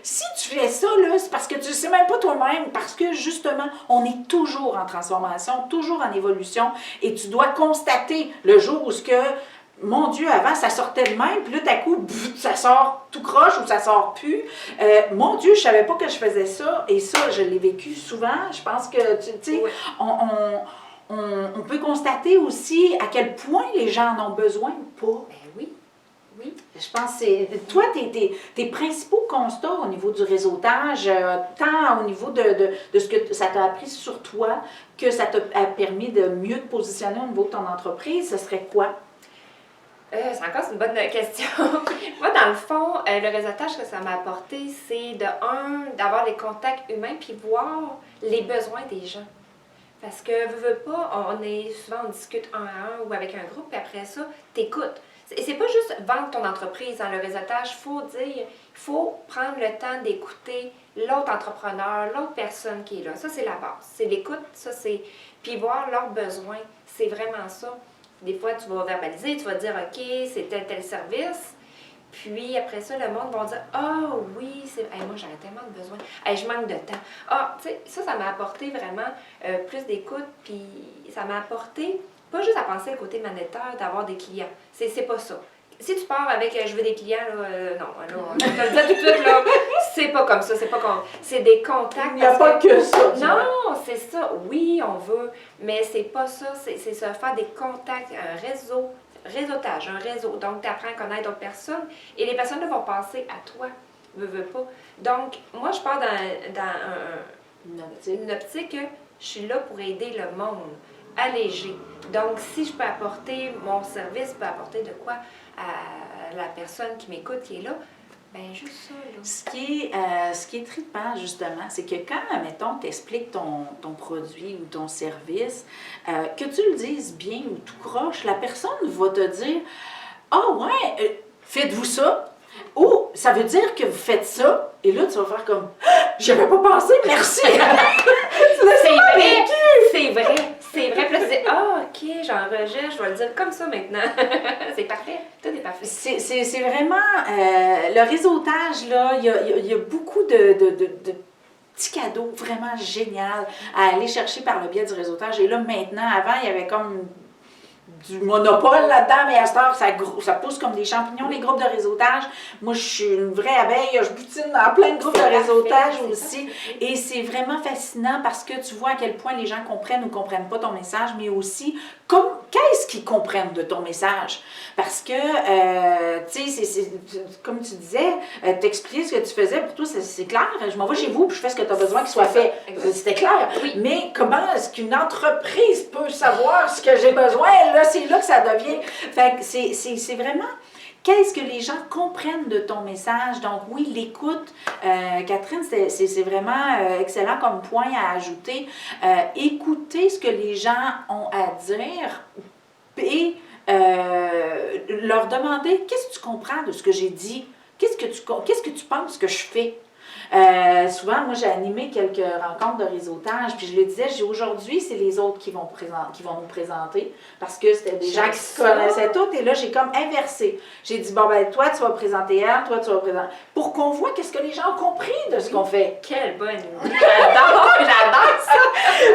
Si tu fais ça, là, c'est parce que tu ne sais même pas toi-même, parce que justement, on est toujours en transformation, toujours en évolution, et tu dois constater le jour où ce que mon Dieu, avant, ça sortait de même, puis là, d'un coup, ça sort tout croche ou ça sort plus. Mon Dieu, je savais pas que je faisais ça, et ça, je l'ai vécu souvent. Je pense que, tu sais, Oui. on peut constater aussi à quel point les gens en ont besoin ou pas. Ben oui, oui. Je pense que c'est. Toi, tes principaux constats au niveau du réseautage, tant au niveau de ce que ça t'a appris sur toi, que ça t'a permis de mieux te positionner au niveau de ton entreprise, ce serait quoi? C'est encore une bonne question. Moi, dans le fond, le réseautage que ça m'a apporté, c'est d'avoir des contacts humains puis voir les besoins des gens. Parce que, veux pas, souvent on discute un à un ou avec un groupe, puis après ça, t'écoutes. C'est pas juste vendre ton entreprise dans le réseautage, il faut prendre le temps d'écouter l'autre entrepreneur, l'autre personne qui est là. Ça, c'est la base. C'est l'écoute, puis voir leurs besoins. C'est vraiment ça. Des fois, tu vas verbaliser, tu vas dire, OK, c'est tel service. Puis après ça, le monde va dire, ah oui, moi j'aurais tellement de besoin. Je manque de temps. Ah, tu sais, ça m'a apporté vraiment plus d'écoute. Puis ça m'a apporté, pas juste à penser le côté monétaire, d'avoir des clients. C'est pas ça. Si tu pars avec je veux des clients, là, non, là, je te le dis tout de suite, là, c'est pas comme ça, c'est des contacts. Il n'y a pas que ça. Non, c'est ça, oui, on veut, mais c'est pas ça, c'est se faire des contacts, un réseautage, un réseau. Donc, tu apprends à connaître d'autres personnes et les personnes vont passer à toi, veux pas. Donc, moi, je pars dans une optique que je suis là pour aider le monde, alléger. Donc, si je peux apporter mon service, peut apporter de quoi à la personne qui m'écoute, qui est là, bien, juste ça, là. Ce qui est trippant, justement, c'est que quand, mettons, tu expliques ton produit ou ton service, que tu le dises bien ou tout croche, la personne va te dire « Ah ouais, faites-vous ça? » Ou « Ça veut dire que vous faites ça? » Et là, tu vas faire comme « J'y avais pas pensé, merci! » C'est vrai. Puis là, tu dis « Ah, OK, j'enregistre, je vais le dire comme ça maintenant. » C'est parfait. Tout est parfait. C'est vraiment... le réseautage, là, il y a beaucoup de petits cadeaux vraiment génial à aller chercher par le biais du réseautage. Et là, maintenant, avant, il y avait comme du monopole là-dedans, mais à cette heure, ça pousse comme des champignons, les groupes de réseautage. Moi, je suis une vraie abeille, je boutine dans plein de groupes de réseautage aussi. Et c'est vraiment fascinant parce que tu vois à quel point les gens comprennent ou ne comprennent pas ton message, mais aussi qu'est-ce qu'ils comprennent de ton message. Parce que, tu sais, comme tu disais, t'expliquer ce que tu faisais, pour toi, c'est clair. Je m'en vais chez vous puis je fais ce que tu as besoin qu'il soit fait. C'était clair. Oui. Mais comment est-ce qu'une entreprise peut savoir ce que j'ai besoin? Là, c'est là que ça devient. Fait que c'est vraiment qu'est-ce que les gens comprennent de ton message. Donc oui, l'écoute, Catherine, c'est vraiment excellent comme point à ajouter. Écouter ce que les gens ont à dire et leur demander qu'est-ce que tu comprends de ce que j'ai dit, qu'est-ce que tu penses que je fais. Souvent, moi, j'ai animé quelques rencontres de réseautage, puis je le disais, aujourd'hui, c'est les autres qui vont nous présenter, parce que c'était des gens qui se connaissaient toutes, et là, j'ai comme inversé. J'ai dit, bon, ben, toi, tu vas présenter elle, toi, tu vas présenter... Pour qu'on voit qu'est-ce que les gens ont compris de ce qu'on fait. Quelle bonne idée! J'adore ça!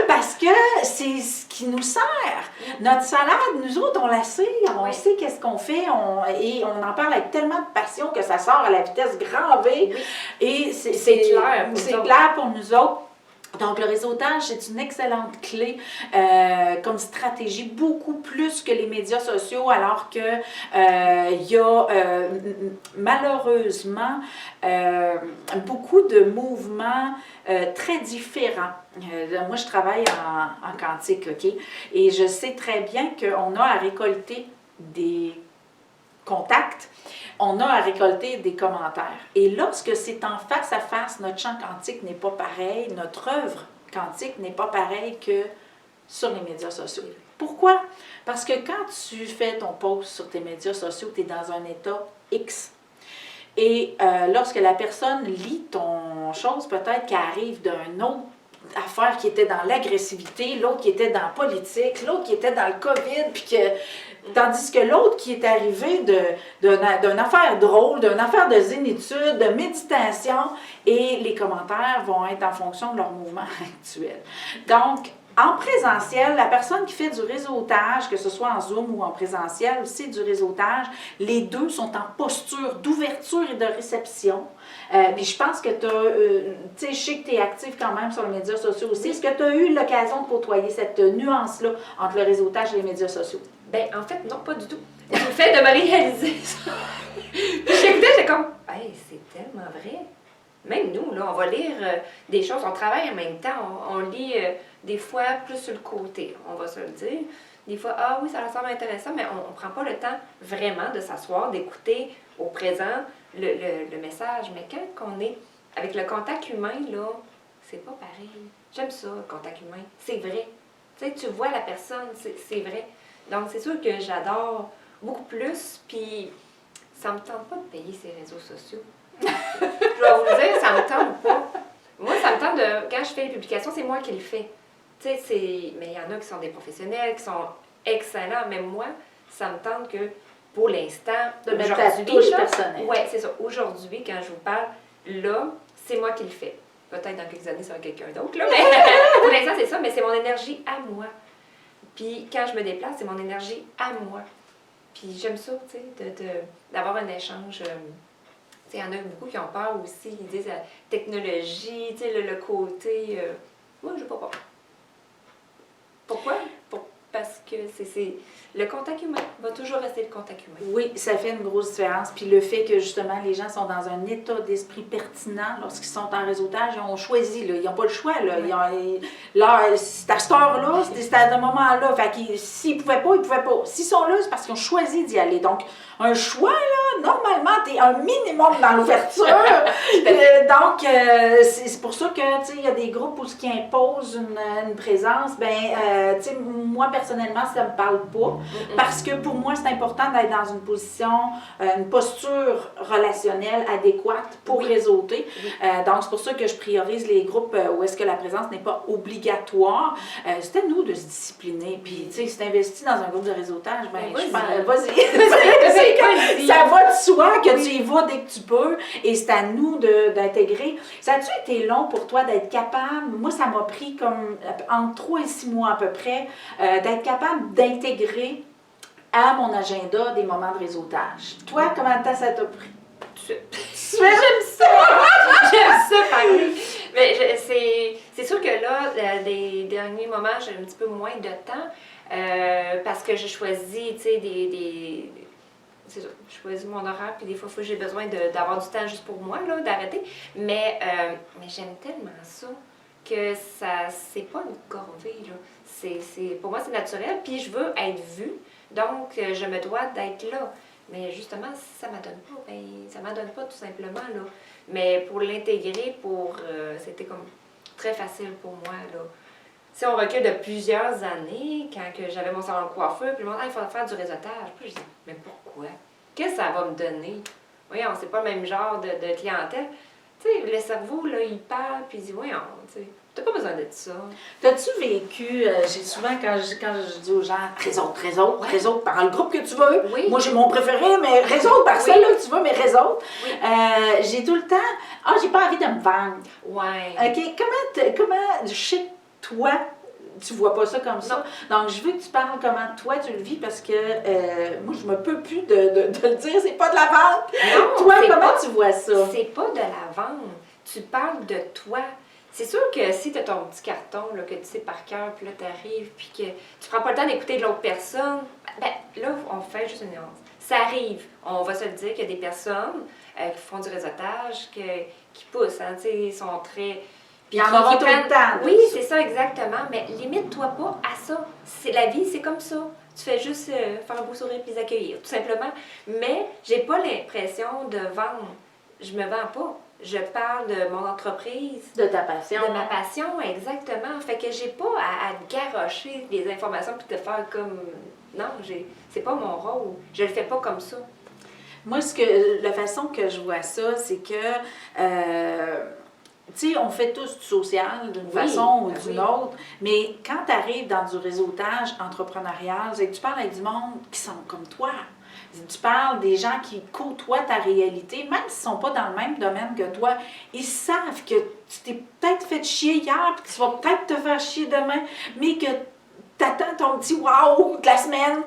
Parce que c'est ce qui nous sert. Notre salade, nous autres, on la sait, on sait qu'est-ce qu'on fait, et on en parle avec tellement de passion que ça sort à la vitesse grand V, et c'est clair pour nous autres. Donc, le réseautage, c'est une excellente clé comme stratégie, beaucoup plus que les médias sociaux, alors que y a malheureusement beaucoup de mouvements très différents. Moi, je travaille en quantique, OK? Et je sais très bien qu'on a à récolter des contacts, on a à récolter des commentaires. Et lorsque c'est en face à face, notre champ quantique n'est pas pareil, notre œuvre quantique n'est pas pareille que sur les médias sociaux. Pourquoi? Parce que quand tu fais ton post sur tes médias sociaux, tu es dans un état X. Et lorsque la personne lit ton chose, peut-être qu'elle arrive d'une autre affaire qui était dans l'agressivité, l'autre qui était dans la politique, l'autre qui était dans le COVID, puis que tandis que l'autre qui est arrivé d'une affaire drôle, d'une affaire de zénitude, de méditation, et les commentaires vont être en fonction de leur mouvement actuel. Donc, En présentiel, la personne qui fait du réseautage, que ce soit en Zoom ou en présentiel, c'est du réseautage. Les deux sont en posture d'ouverture et de réception. Puis je pense que tu sais, je sais que tu es active quand même sur les médias sociaux aussi. Est-ce que tu as eu l'occasion de côtoyer cette nuance-là entre le réseautage et les médias sociaux? Ben, en fait, non, pas du tout. Le fait de me réaliser ça. Puis j'écoutais, j'étais comme, hey, c'est tellement vrai. Même nous, là, on va lire des choses, on travaille en même temps, on lit des fois plus sur le côté, on va se le dire. Des fois, ah oui, ça semble intéressant, mais on ne prend pas le temps vraiment de s'asseoir, d'écouter au présent le message. Mais quand on est avec le contact humain, là, c'est pas pareil. J'aime ça, le contact humain. C'est vrai. Tu sais, tu vois la personne, c'est vrai. Donc, c'est sûr que j'adore beaucoup plus, puis ça me tente pas de payer ces réseaux sociaux. Je vais vous le dire, ça me tente pas. Moi, ça me tente de... Quand je fais les publications, c'est moi qui le fais. Tu sais, mais il y en a qui sont des professionnels, qui sont excellents, mais moi, ça me tente que, pour l'instant, de mettre ta touche personnelle. Oui, c'est ça. Aujourd'hui, quand je vous parle, là, c'est moi qui le fais. Peut-être dans quelques années, ça va être quelqu'un d'autre, là, mais pour l'instant, c'est ça, mais c'est mon énergie à moi. Puis quand je me déplace, c'est mon énergie à moi. Puis j'aime ça, tu sais, d'avoir un échange. Tu sais, il y en a beaucoup qui ont peur aussi. Ils disent la technologie, tu sais, le côté. Moi, je n'ai pas peur. Pourquoi? Parce que c'est le contact humain va toujours rester le contact humain. Oui, ça fait une grosse différence. Puis le fait que justement les gens sont dans un état d'esprit pertinent lorsqu'ils sont en réseautage, ils ont choisi, là, ils n'ont pas le choix. Là. Là, c'est à cette heure-là, c'est à ce moment-là. Fait que s'ils ne pouvaient pas, ils ne pouvaient pas. S'ils sont là, c'est parce qu'ils ont choisi d'y aller. Donc, un choix, là, normalement, tu es un minimum dans l'ouverture. Donc, c'est pour ça que, tu sais, il y a des groupes où ce qui impose une présence, ben, tu sais, moi, personnellement, ça ne me parle pas. Parce que pour moi, c'est important d'être dans une position, une posture relationnelle adéquate pour réseauter. Donc, c'est pour ça que je priorise les groupes où est-ce que la présence n'est pas obligatoire. C'est à nous de se discipliner. Puis, tu sais, si tu investis dans un groupe de réseautage, ben, vas-y. Ça va de soi que tu y vas dès que tu peux. Et c'est à nous d'intégrer. Ça a-tu été long pour toi d'être capable? Moi, ça m'a pris comme entre 3 et 6 mois à peu près, d'être capable d'intégrer à mon agenda des moments de réseautage. Toi, comment de temps ça t'a pris? J'aime ça! J'aime ça parler. Mais c'est sûr que là, des derniers moments, j'ai un petit peu moins de temps parce que je choisis, tu sais, c'est ça, je choisis mon horaire, puis des fois, j'ai besoin d'avoir du temps juste pour moi, là, d'arrêter. Mais j'aime tellement ça que c'est pas une corvée, là. Pour moi, c'est naturel, puis je veux être vue. Donc, je me dois d'être là. Mais justement, si ça ne m'adonne pas, ben, ça ne m'adonne pas tout simplement, là. Mais pour l'intégrer, c'était comme très facile pour moi, là. Si on recule de plusieurs années, quand j'avais mon salon de coiffeur, puis le monde, il faut faire du réseautage. Puis je dis, mais pourquoi? Qu'est-ce que ça va me donner? Voyons, c'est pas le même genre de clientèle. Tu sais, le cerveau, là, il parle, puis il dit, voyons, tu sais. T'as pas besoin de ça. T'as-tu vécu, j'ai souvent, quand je dis aux gens, réseaute par le groupe que tu veux. Oui. Moi, j'ai mon préféré, mais réseaute par celle-là que tu veux, mais réseaute. Oui. J'ai tout le temps, j'ai pas envie de me vendre. Ouais. OK, comment, chez toi, tu vois pas ça comme ça. Non. Donc, je veux que tu parles comment toi tu le vis parce que moi, je me peux plus de le dire, c'est pas de la vente. Non, toi, comment tu vois ça? C'est pas de la vente. Tu parles de toi. C'est sûr que si tu as ton petit carton là, que tu sais par cœur, puis là tu arrives, puis que tu prends pas le temps d'écouter de l'autre personne, ben là, on fait juste une nuance. Ça arrive, on va se le dire qu'il y a des personnes qui font du réseautage, qui poussent, hein, tu sais, ils sont très... Puis il y en aura tout le temps. Oui, c'est ça exactement, mais limite-toi pas à ça. La vie, c'est comme ça. Tu fais juste faire un beau sourire puis les accueillir, tout simplement. Mais j'ai pas l'impression de vendre. Je me vends pas. Je parle de mon entreprise. De ta passion. De ma passion, exactement. Fait que j'ai pas à garrocher des informations puis te faire comme... Non, c'est pas mon rôle. Je le fais pas comme ça. Moi, la façon que je vois ça, c'est que... tu sais, on fait tous du social d'une façon ou d'une autre, mais quand tu arrives dans du réseautage entrepreneurial, c'est que tu parles avec du monde qui sont comme toi. Tu parles des gens qui côtoient ta réalité, même s'ils ne sont pas dans le même domaine que toi, ils savent que tu t'es peut-être fait chier hier, puis que tu vas peut-être te faire chier demain, mais que t'attends ton petit wow de la semaine.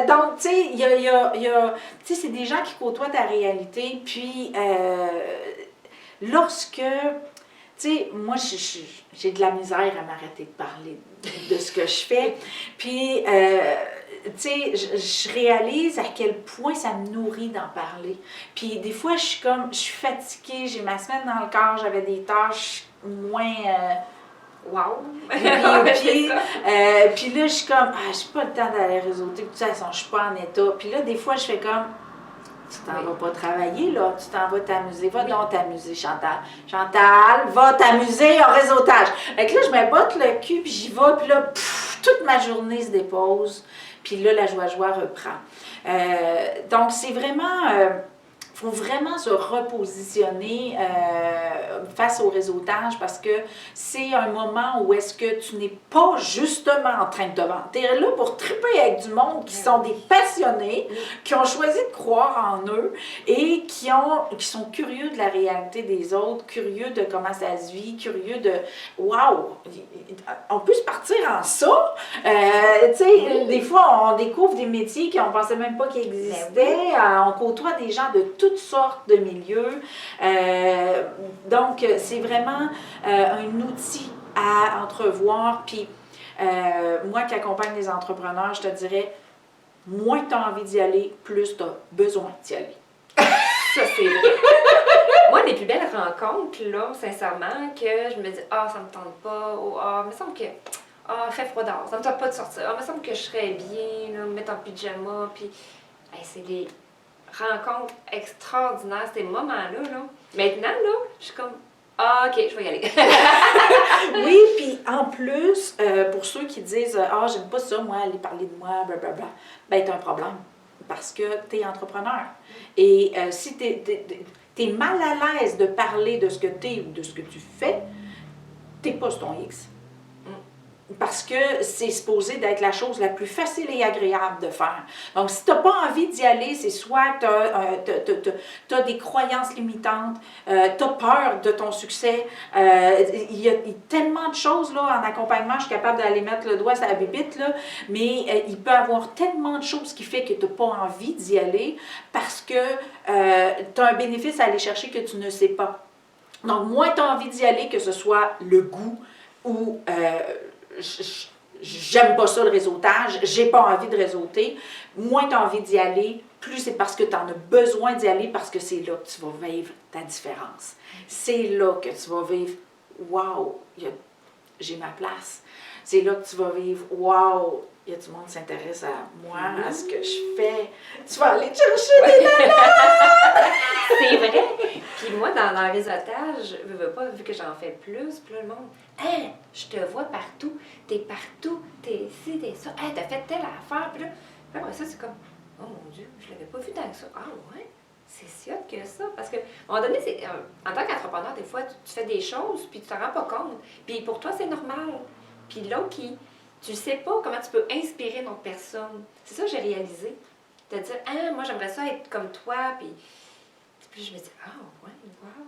Donc, tu sais, tu sais, c'est des gens qui côtoient ta réalité, puis lorsque, tu sais, moi, j'ai de la misère à m'arrêter de parler de ce que je fais. Puis, tu sais, je réalise à quel point ça me nourrit d'en parler. Puis, des fois, je suis fatiguée, j'ai ma semaine dans le corps, j'avais des tâches moins... Wow! Puis là, je suis comme, j'ai pas le temps d'aller réseauter, de toute façon, je suis pas en état. Puis là, des fois, je fais comme, tu t'en vas pas travailler, là, tu t'en vas t'amuser. Va donc t'amuser, Chantal. Chantal, va t'amuser en réseautage. Fait que là, je me botte le cul, puis j'y vais, puis là, toute ma journée se dépose. Puis là, la joie reprend. Donc, c'est vraiment... faut vraiment se repositionner face au réseautage parce que c'est un moment où est-ce que tu n'es pas justement en train de te vendre. Tu es là pour triper avec du monde qui sont des passionnés, qui ont choisi de croire en eux et qui sont curieux de la réalité des autres, curieux de comment ça se vit, curieux de « wow, on peut se partir en ça? » Tu sais, des fois, on découvre des métiers qu'on ne pensait même pas qu'ils existaient. On côtoie des gens de toutes sortes de milieux. Donc, c'est vraiment un outil à entrevoir. Puis, moi qui accompagne les entrepreneurs, je te dirais, moins tu as envie d'y aller, plus tu as besoin d'y aller. Ça, c'est vrai. Moi, les plus belles rencontres, là, sincèrement, que je me dis, ça me tente pas, ou il me semble que, il fait froid dehors, ça me tente pas de sortir, il me semble que je serais bien, là, me mettre en pyjama, puis, c'est des rencontres extraordinaires, ces moments-là, là. Maintenant, là, je suis comme, ok, je vais y aller. Oui, puis en plus, pour ceux qui disent, j'aime pas ça, moi, aller parler de moi, blablabla, ben, t'as un problème, parce que t'es entrepreneur. Et si t'es mal à l'aise de parler de ce que t'es ou de ce que tu fais, t'es pas sur ton X. Parce que c'est supposé d'être la chose la plus facile et agréable de faire. Donc, si tu n'as pas envie d'y aller, c'est soit que tu as des croyances limitantes, tu as peur de ton succès. Il y a tellement de choses là, en accompagnement, je suis capable d'aller mettre le doigt sur la bébite, là, mais il peut y avoir tellement de choses qui fait que tu n'as pas envie d'y aller parce que tu as un bénéfice à aller chercher que tu ne sais pas. Donc, moins tu as envie d'y aller, que ce soit le goût ou... j'aime pas ça le réseautage, j'ai pas envie de réseauter, moins tu as envie d'y aller, plus c'est parce que tu en as besoin d'y aller, parce que c'est là que tu vas vivre ta différence. C'est là que tu vas vivre, wow, j'ai ma place. C'est là que tu vas vivre, wow, il y a du monde qui s'intéresse à moi, à ce que je fais. Tu vas aller chercher des dollars! C'est vrai! Puis moi, dans le réseautage, je veux pas, vu que j'en fais plus, puis là, le monde, je te vois partout, t'es partout, t'es ici, t'es ça, t'as fait telle affaire, puis là, après ça, c'est comme, oh mon Dieu, je l'avais pas vu tant que ça. Ah ouais? C'est si hot que ça, parce que, à un moment donné, en tant qu'entrepreneur, des fois, tu fais des choses, puis tu t'en rends pas compte, puis pour toi, c'est normal. Puis l'autre tu sais pas comment tu peux inspirer une autre personne. C'est ça que j'ai réalisé. De dire, moi, j'aimerais ça être comme toi, puis je me dis, ouais, wow!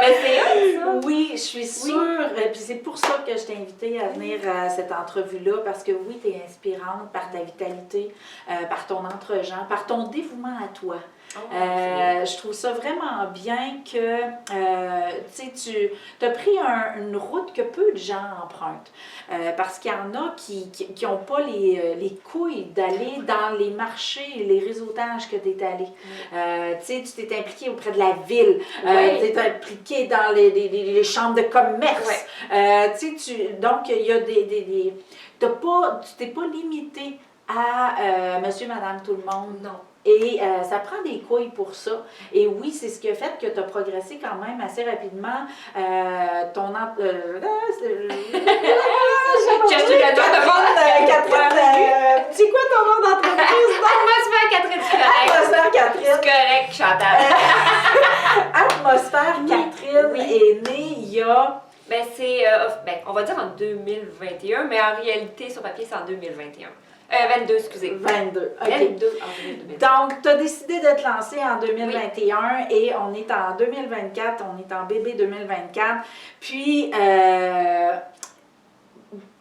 Mais c'est hot, ça! Oui, je suis sûre. Et puis c'est pour ça que je t'ai invitée à venir à cette entrevue-là, parce que oui, tu es inspirante par ta vitalité, par ton entre-gens, par ton dévouement à toi. Je trouve ça vraiment bien que tu as pris une route que peu de gens empruntent. Parce qu'il y en a qui n'ont pas les couilles d'aller dans les marchés et les réseautages que tu es allé. Tu t'es impliqué auprès de la ville, tu t'es impliqué dans les chambres de commerce. Donc, il y a tu t'es pas limité à monsieur, madame, tout le monde. Non. Et ça prend des couilles pour ça. Et oui, c'est ce qui a fait que tu as progressé quand même assez rapidement. Catherine, c'est quoi ton nom d'entreprise? Atmosphère Catherine, c'est correct. Atmosphère Catherine. C'est correct, Chantal. Atmosphère Catherine est née il y a... On va dire en 2021, mais en réalité, sur papier, c'est en 2021. 22, excusez. 22, OK. 22 avril 2022. Donc, tu as décidé de te lancer en 2021 et on est en 2024, on est en bébé 2024. Puis,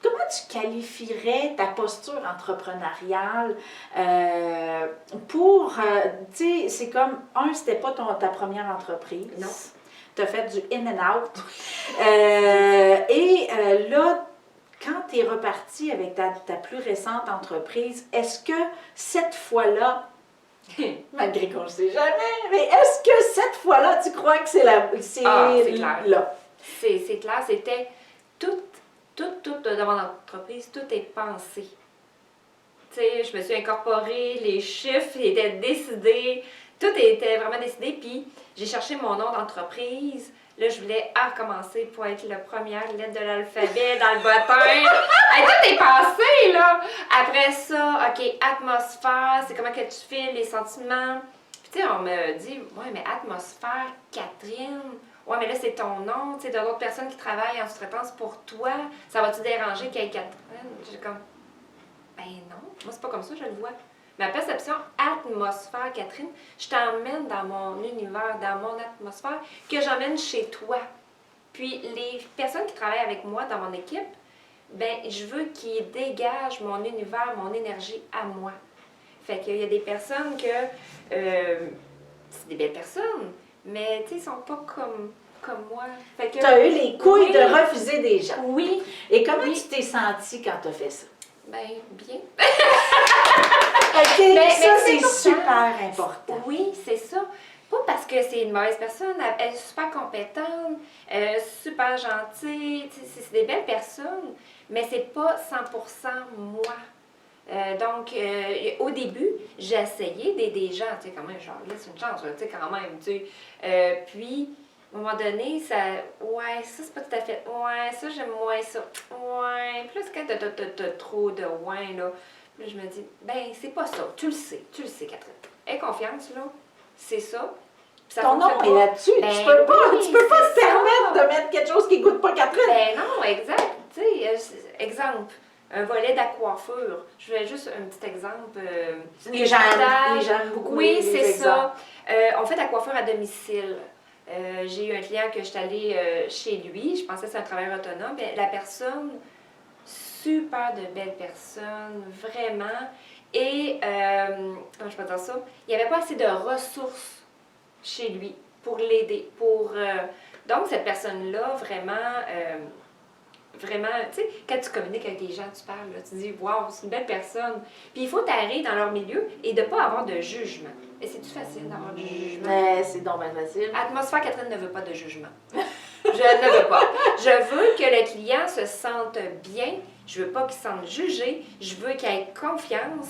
comment tu qualifierais ta posture entrepreneuriale tu sais, c'est comme, c'était pas ta première entreprise. Non. Tu as fait du in and out. Là, quand tu es reparti avec ta plus récente entreprise, est-ce que cette fois-là, malgré qu'on ne sait jamais, mais est-ce que cette fois-là, tu crois que c'est clair. là? C'est clair, c'était tout dans mon entreprise, tout est pensé. Tu sais, je me suis incorporée, les chiffres étaient décidés, tout était vraiment décidé, puis j'ai cherché mon nom d'entreprise. Là, je voulais commencer pour être la première lettre de l'alphabet dans le bottin. Hey, tout est passé, là! Après ça, OK, atmosphère, c'est comment que tu files, les sentiments. Puis, tu sais, on me dit, ouais, mais atmosphère, Catherine, ouais, mais là, c'est ton nom, tu sais, d'autres personnes qui travaillent en sous-traitance pour toi, ça va-tu déranger qu'il y ait Catherine? J'ai comme, ben non, moi, c'est pas comme ça, je le vois. Ma perception atmosphère, Catherine, je t'emmène dans mon univers, dans mon atmosphère, que j'emmène chez toi. Puis les personnes qui travaillent avec moi dans mon équipe, ben je veux qu'ils dégagent mon univers, mon énergie à moi. Fait qu'il y a des personnes que c'est des belles personnes, mais tu sais, ils sont pas comme moi. Fait que Tu as eu les couilles de refuser des gens. Oui. Et comment tu t'es sentie quand tu as fait ça? Ben, bien. OK, Mais ça, c'est important. super important. Oui, c'est ça. Pas parce que c'est une mauvaise personne, elle est super compétente, super gentille, c'est des belles personnes, mais c'est pas 100% moi. Donc, au début, j'ai essayé d'aider des gens, tu sais, quand même, genre, laisse une chance, tu sais, quand même, tu sais. Puis, à un moment donné, ouais, ça, c'est pas tout à fait, ouais, ça, j'aime moins ça, ouais. Plus quand t'as trop de ouais, là, puis je me dis, ben, c'est pas ça, tu le sais, Catherine. Aie confiance, là, c'est ça. Puis ça Ton nom fonctionne est pas. là-dessus. Ben tu peux pas, oui, tu peux pas c'est te permettre de mettre quelque chose qui goûte pas Catherine. Ben non, exact. Tu sais, exemple, un volet d'aquacoiffure. Je vais juste un petit exemple. Les gens aiment beaucoup. Oui, les c'est exemples. ça. On fait de la coiffure à domicile. J'ai eu un client que je suis allée chez lui. Je pensais que c'est un travailleur autonome. Mais la personne, super de belle personne, vraiment. Et, comment je peux dire ça? Il n'y avait pas assez de ressources chez lui pour l'aider. Donc, cette personne-là, vraiment, tu sais, quand tu communiques avec des gens, tu parles, là, tu dis, waouh, c'est une belle personne. Puis il faut t'arrêter dans leur milieu et de ne pas avoir de jugement. Et c'est-tu facile d'avoir du jugement? C'est donc bien facile. Atmosphère, Catherine ne veut pas de jugement. Je ne veux pas. Je veux que le client se sente bien. Je veux pas qu'il se sente jugé. Je veux qu'il ait confiance.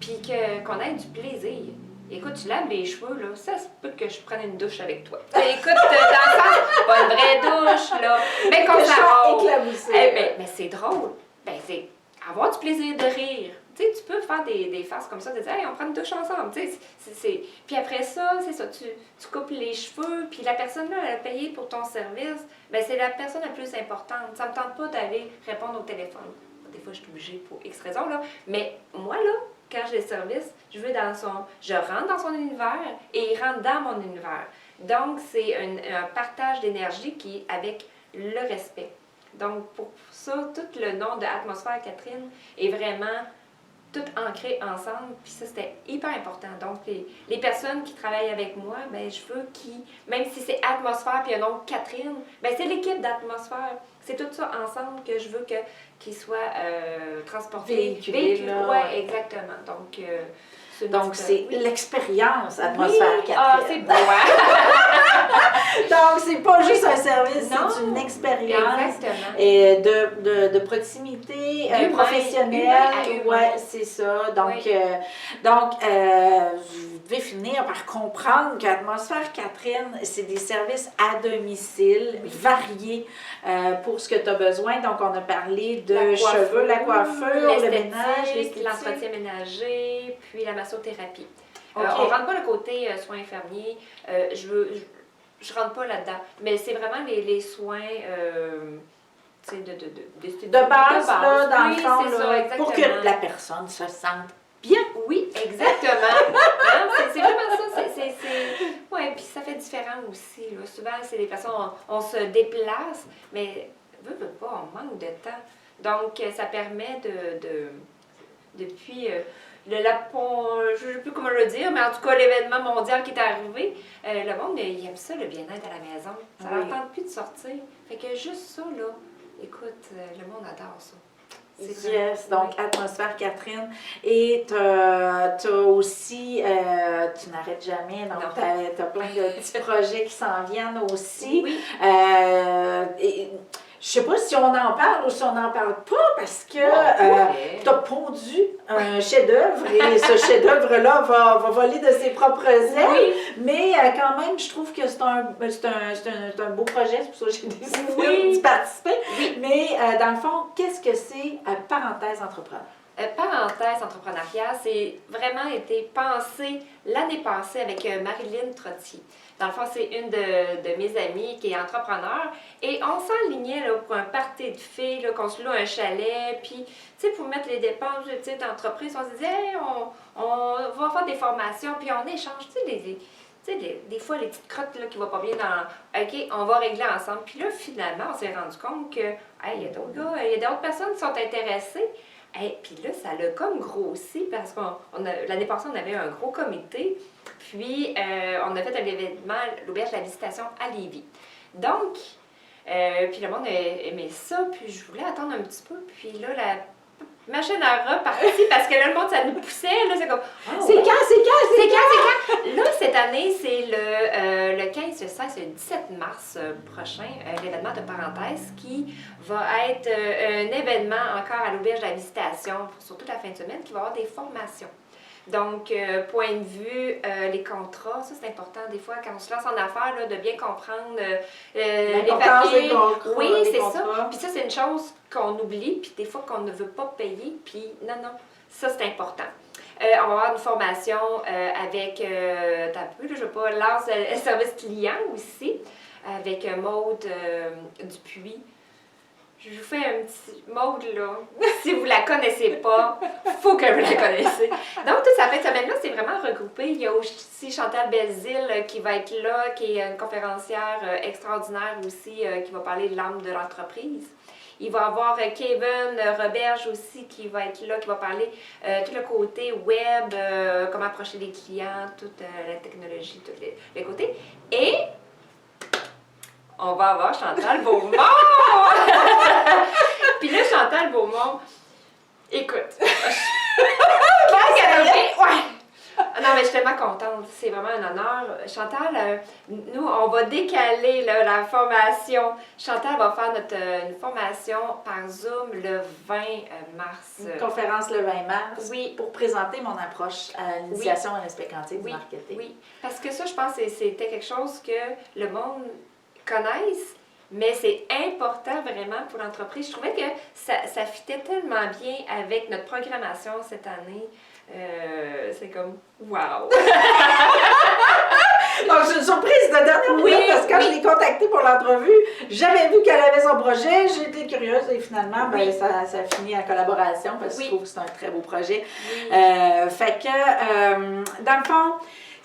Puis qu'on ait du plaisir. Écoute, tu laves les cheveux, là, ça se peut que je prenne une douche avec toi. Écoute, dans le sens, pas une vraie douche, là, mais qu'on s'arrose. Mais c'est drôle. Ben, c'est avoir du plaisir de rire. Tu sais, tu peux faire des faces comme ça, de dire, hey, on prend une douche ensemble. Tu sais, Puis après ça, c'est ça, tu coupes les cheveux, puis la personne là, elle a payé pour ton service. Ben, c'est la personne la plus importante. Ça me tente pas d'aller répondre au téléphone. Des fois, je suis obligée pour X raison, là. Mais moi, là, quand j'ai le service, je rentre dans son univers et il rentre dans mon univers. Donc, c'est un partage d'énergie qui est avec le respect. Donc, pour ça, tout le nom de Atmosphère Catherine est vraiment tout ancré ensemble. Puis ça, c'était hyper important. Donc, les personnes qui travaillent avec moi, ben je veux même si c'est Atmosphère puis un nom Catherine, ben c'est l'équipe d'Atmosphère. C'est tout ça ensemble que je veux qu'ils soient transportés. Véhiculés. Oui, exactement. Donc, c'est l'expérience Atmosphère Catherine. Ah, c'est beau, hein? Donc, c'est pas juste un service, Non, c'est une expérience. Exactement. Et de proximité professionnelle. Humain. Ouais, c'est ça. Donc, Oui. vous devez finir par comprendre qu'Atmosphère Catherine, c'est des services à domicile variés pour ce que tu as besoin. Donc, on a parlé de cheveux, la coiffure, le ménage, l'entretien ménager, puis la massothérapie. Okay. On ne rentre pas le côté soins infirmiers. Je rentre pas là-dedans. Mais c'est vraiment les soins tu sais, De base, là, dans oui, le fond, c'est là, ça, pour que exactement. la personne se sente bien. Oui, exactement. Hein, c'est vraiment ça. Ouais, puis ça fait différent aussi. Là. Souvent, c'est des personnes, on se déplace, mais veut pas, on manque de temps. Donc, ça permet depuis je ne sais plus comment le dire, mais en tout cas, l'événement mondial qui est arrivé, le monde, il aime ça, le bien-être à la maison. Ça ne Oui. leur tente plus de sortir. Fait que juste ça, là, écoute, le monde adore ça. Yes, donc Atmosphère Catherine. Et tu as aussi, tu n'arrêtes jamais, donc tu as plein de petits projets qui s'en viennent aussi. Oui. Je sais pas si on en parle ou si on n'en parle pas parce que tu as pondu un chef-d'œuvre et ce chef-d'œuvre-là va voler de ses propres ailes. Oui. Mais quand même, je trouve que c'est un beau projet, c'est pour ça que j'ai décidé d'y participer. Oui. Mais dans le fond, qu'est-ce que c'est parenthèse entrepreneur? Parenthèse entrepreneuriat, c'est vraiment été pensé l'année passée avec Marilyn Trottier. Dans le fond, c'est une de mes amies qui est entrepreneur et on s'enlignait là, pour un party de filles, là, qu'on se loue un chalet, puis, tu sais, pour mettre les dépenses de petite entreprise, on se disait, hey, on va faire des formations, puis on échange, tu sais, des fois, les petites crottes là, qui ne vont pas bien dans... OK, on va régler ensemble. Puis là, finalement, on s'est rendu compte que, hey, il y a d'autres gars, il y a d'autres personnes qui sont intéressées. Et puis là, ça l'a comme grossi parce que l'année passée, on avait un gros comité. Puis, on a fait un événement, l'auberge de la visitation à Lévis. Donc, puis le monde a aimé ça. Puis je voulais attendre un petit peu. Puis là, la machine a reparti parce que là, le monde, ça nous poussait. Là, c'est comme, c'est quand? Là, cette année, c'est le 15, le 16, le 17 mars prochain, l'événement de parenthèse qui va être un événement encore à l'auberge de la visitation sur toute la fin de semaine qui va avoir des formations. Donc, point de vue, les contrats, ça c'est important des fois quand on se lance en affaires, là, de bien comprendre les papiers. Oui, c'est ça. Puis ça, c'est une chose qu'on oublie, puis des fois qu'on ne veut pas payer, puis non, ça c'est important. On va avoir une formation avec, t'as peu, je ne veux pas, lance service client aussi, avec Maude Dupuis. Je vous fais un petit Maude, là. Si vous ne la connaissez pas, il faut que vous la connaissiez. Donc, toute cette fin de semaine-là, c'est vraiment regroupé. Il y a aussi Chantal Belzile qui va être là, qui est une conférencière extraordinaire aussi, qui va parler de l'âme de l'entreprise. Il va y avoir Kevin Roberge aussi qui va être là, qui va parler tout le côté web, comment approcher les clients, toute la technologie, tous les côtés. Et on va avoir Chantal Beaumont! Puis là, Chantal Beaumont, écoute, non, mais je suis tellement contente. C'est vraiment un honneur. Chantal, nous, on va décaler là, la formation. Chantal va faire une formation par Zoom le 20 mars. Une conférence le 20 mars pour présenter mon approche à l'initiation à l'aspect quantique du marketing. Oui, parce que ça, je pense que c'était quelque chose que le monde connaisse, mais c'est important vraiment pour l'entreprise. Je trouvais que ça fitait tellement bien avec notre programmation cette année. C'est comme wow! Donc, je suis surprise de dernière minute parce que quand je l'ai contactée pour l'entrevue, j'avais vu qu'elle avait son projet, j'étais curieuse et finalement, ça a fini en collaboration parce que je trouve que c'est un très beau projet. Fait que, dans le fond,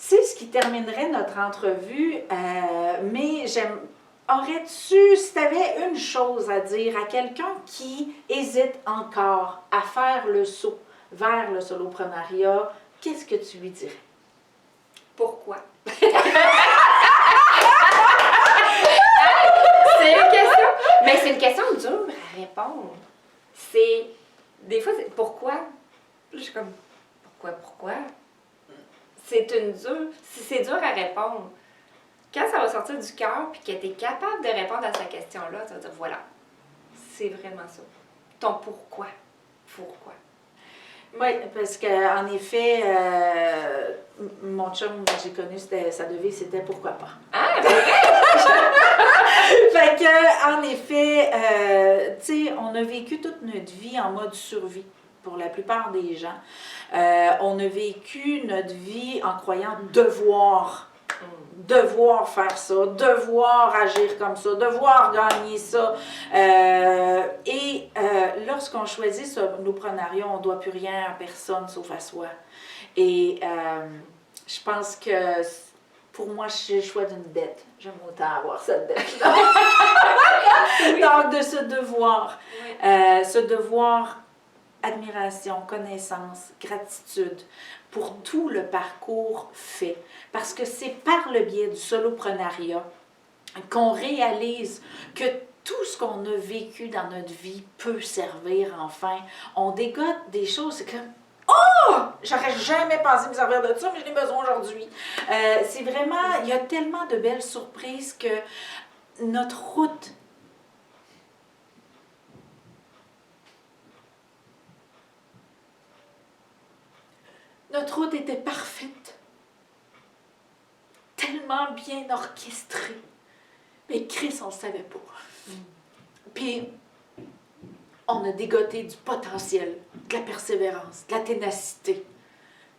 c'est ce qui terminerait notre entrevue, mais aurais-tu, si tu avais une chose à dire à quelqu'un qui hésite encore à faire le saut vers le solopreneuriat, qu'est-ce que tu lui dirais? Pourquoi? C'est une question, mais c'est une question dure à répondre. Des fois, c'est pourquoi? Je suis comme, pourquoi? C'est dur à répondre. Quand ça va sortir du cœur puis que tu es capable de répondre à cette question-là, tu vas dire, voilà, c'est vraiment ça. Ton pourquoi? Pourquoi? Oui, parce qu'en effet, mon chum, j'ai connu, sa devise, c'était pourquoi pas. Ah, fait que, en effet, tu sais, on a vécu toute notre vie en mode survie pour la plupart des gens. On a vécu notre vie en croyant devoir devoir faire ça, devoir agir comme ça, devoir gagner ça. Lorsqu'on choisit ce soloprenariat, on ne doit plus rien à personne sauf à soi. Et je pense que pour moi, j'ai le choix d'une dette. J'aime autant avoir cette dette-là. Donc, de ce devoir, admiration, connaissance, gratitude pour tout le parcours fait. Parce que c'est par le biais du soloprenariat qu'on réalise que tout ce qu'on a vécu dans notre vie peut servir enfin. On dégote des choses, c'est comme « Oh! J'aurais jamais pensé me servir de ça, mais je l'ai besoin aujourd'hui. » C'est vraiment, il y a tellement de belles surprises que notre route était parfaite, tellement bien orchestrée. Mais Chris, on ne le savait pas. Puis, on a dégoté du potentiel, de la persévérance, de la ténacité,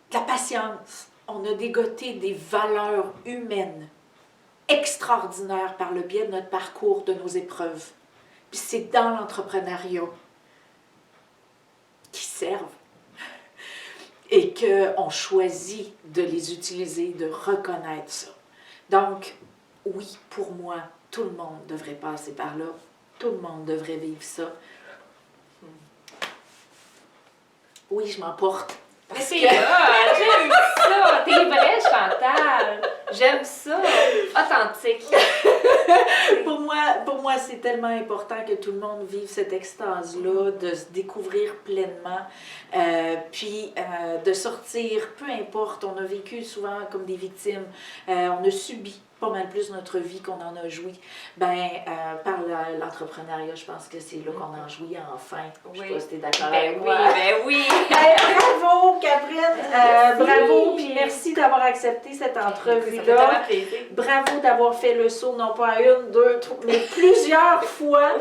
de la patience. On a dégoté des valeurs humaines extraordinaires par le biais de notre parcours, de nos épreuves. Puis c'est dans l'entrepreneuriat qui servent et qu'on choisit de les utiliser, de reconnaître ça. Donc, oui, pour moi, tout le monde devrait passer par là. Tout le monde devrait vivre ça. Oui, je m'emporte. Mais c'est j'aime ça! T'es vraie, Chantal! J'aime ça! Authentique! Pour moi, c'est tellement important que tout le monde vive cette extase-là, de se découvrir pleinement, puis de sortir, peu importe, on a vécu souvent comme des victimes, on a subi pas mal plus notre vie qu'on en a joui. Par l'entrepreneuriat, je pense que c'est là qu'on en jouit enfin. Je sais pas si t'es d'accord avec moi. Ben oui! Bravo, Catherine! Bravo, puis merci d'avoir accepté cette entrevue-là. Bravo d'avoir fait le saut, non pas une, deux, trois, mais plusieurs fois.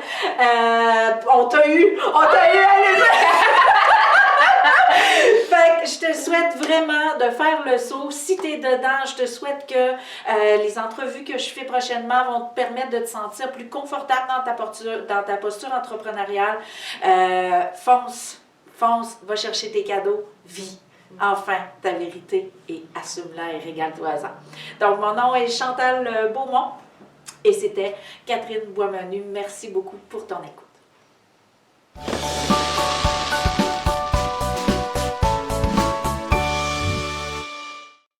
On t'a eu! Allez! Fait que je te souhaite vraiment de faire le saut. Si tu es dedans, je te souhaite que les entrevues que je fais prochainement vont te permettre de te sentir plus confortable dans ta posture entrepreneuriale. Fonce, va chercher tes cadeaux, vis enfin ta vérité et assume-la et régale-toi-en. Donc, mon nom est Chantal Beaumont et c'était Catherine Boismenu. Merci beaucoup pour ton écoute.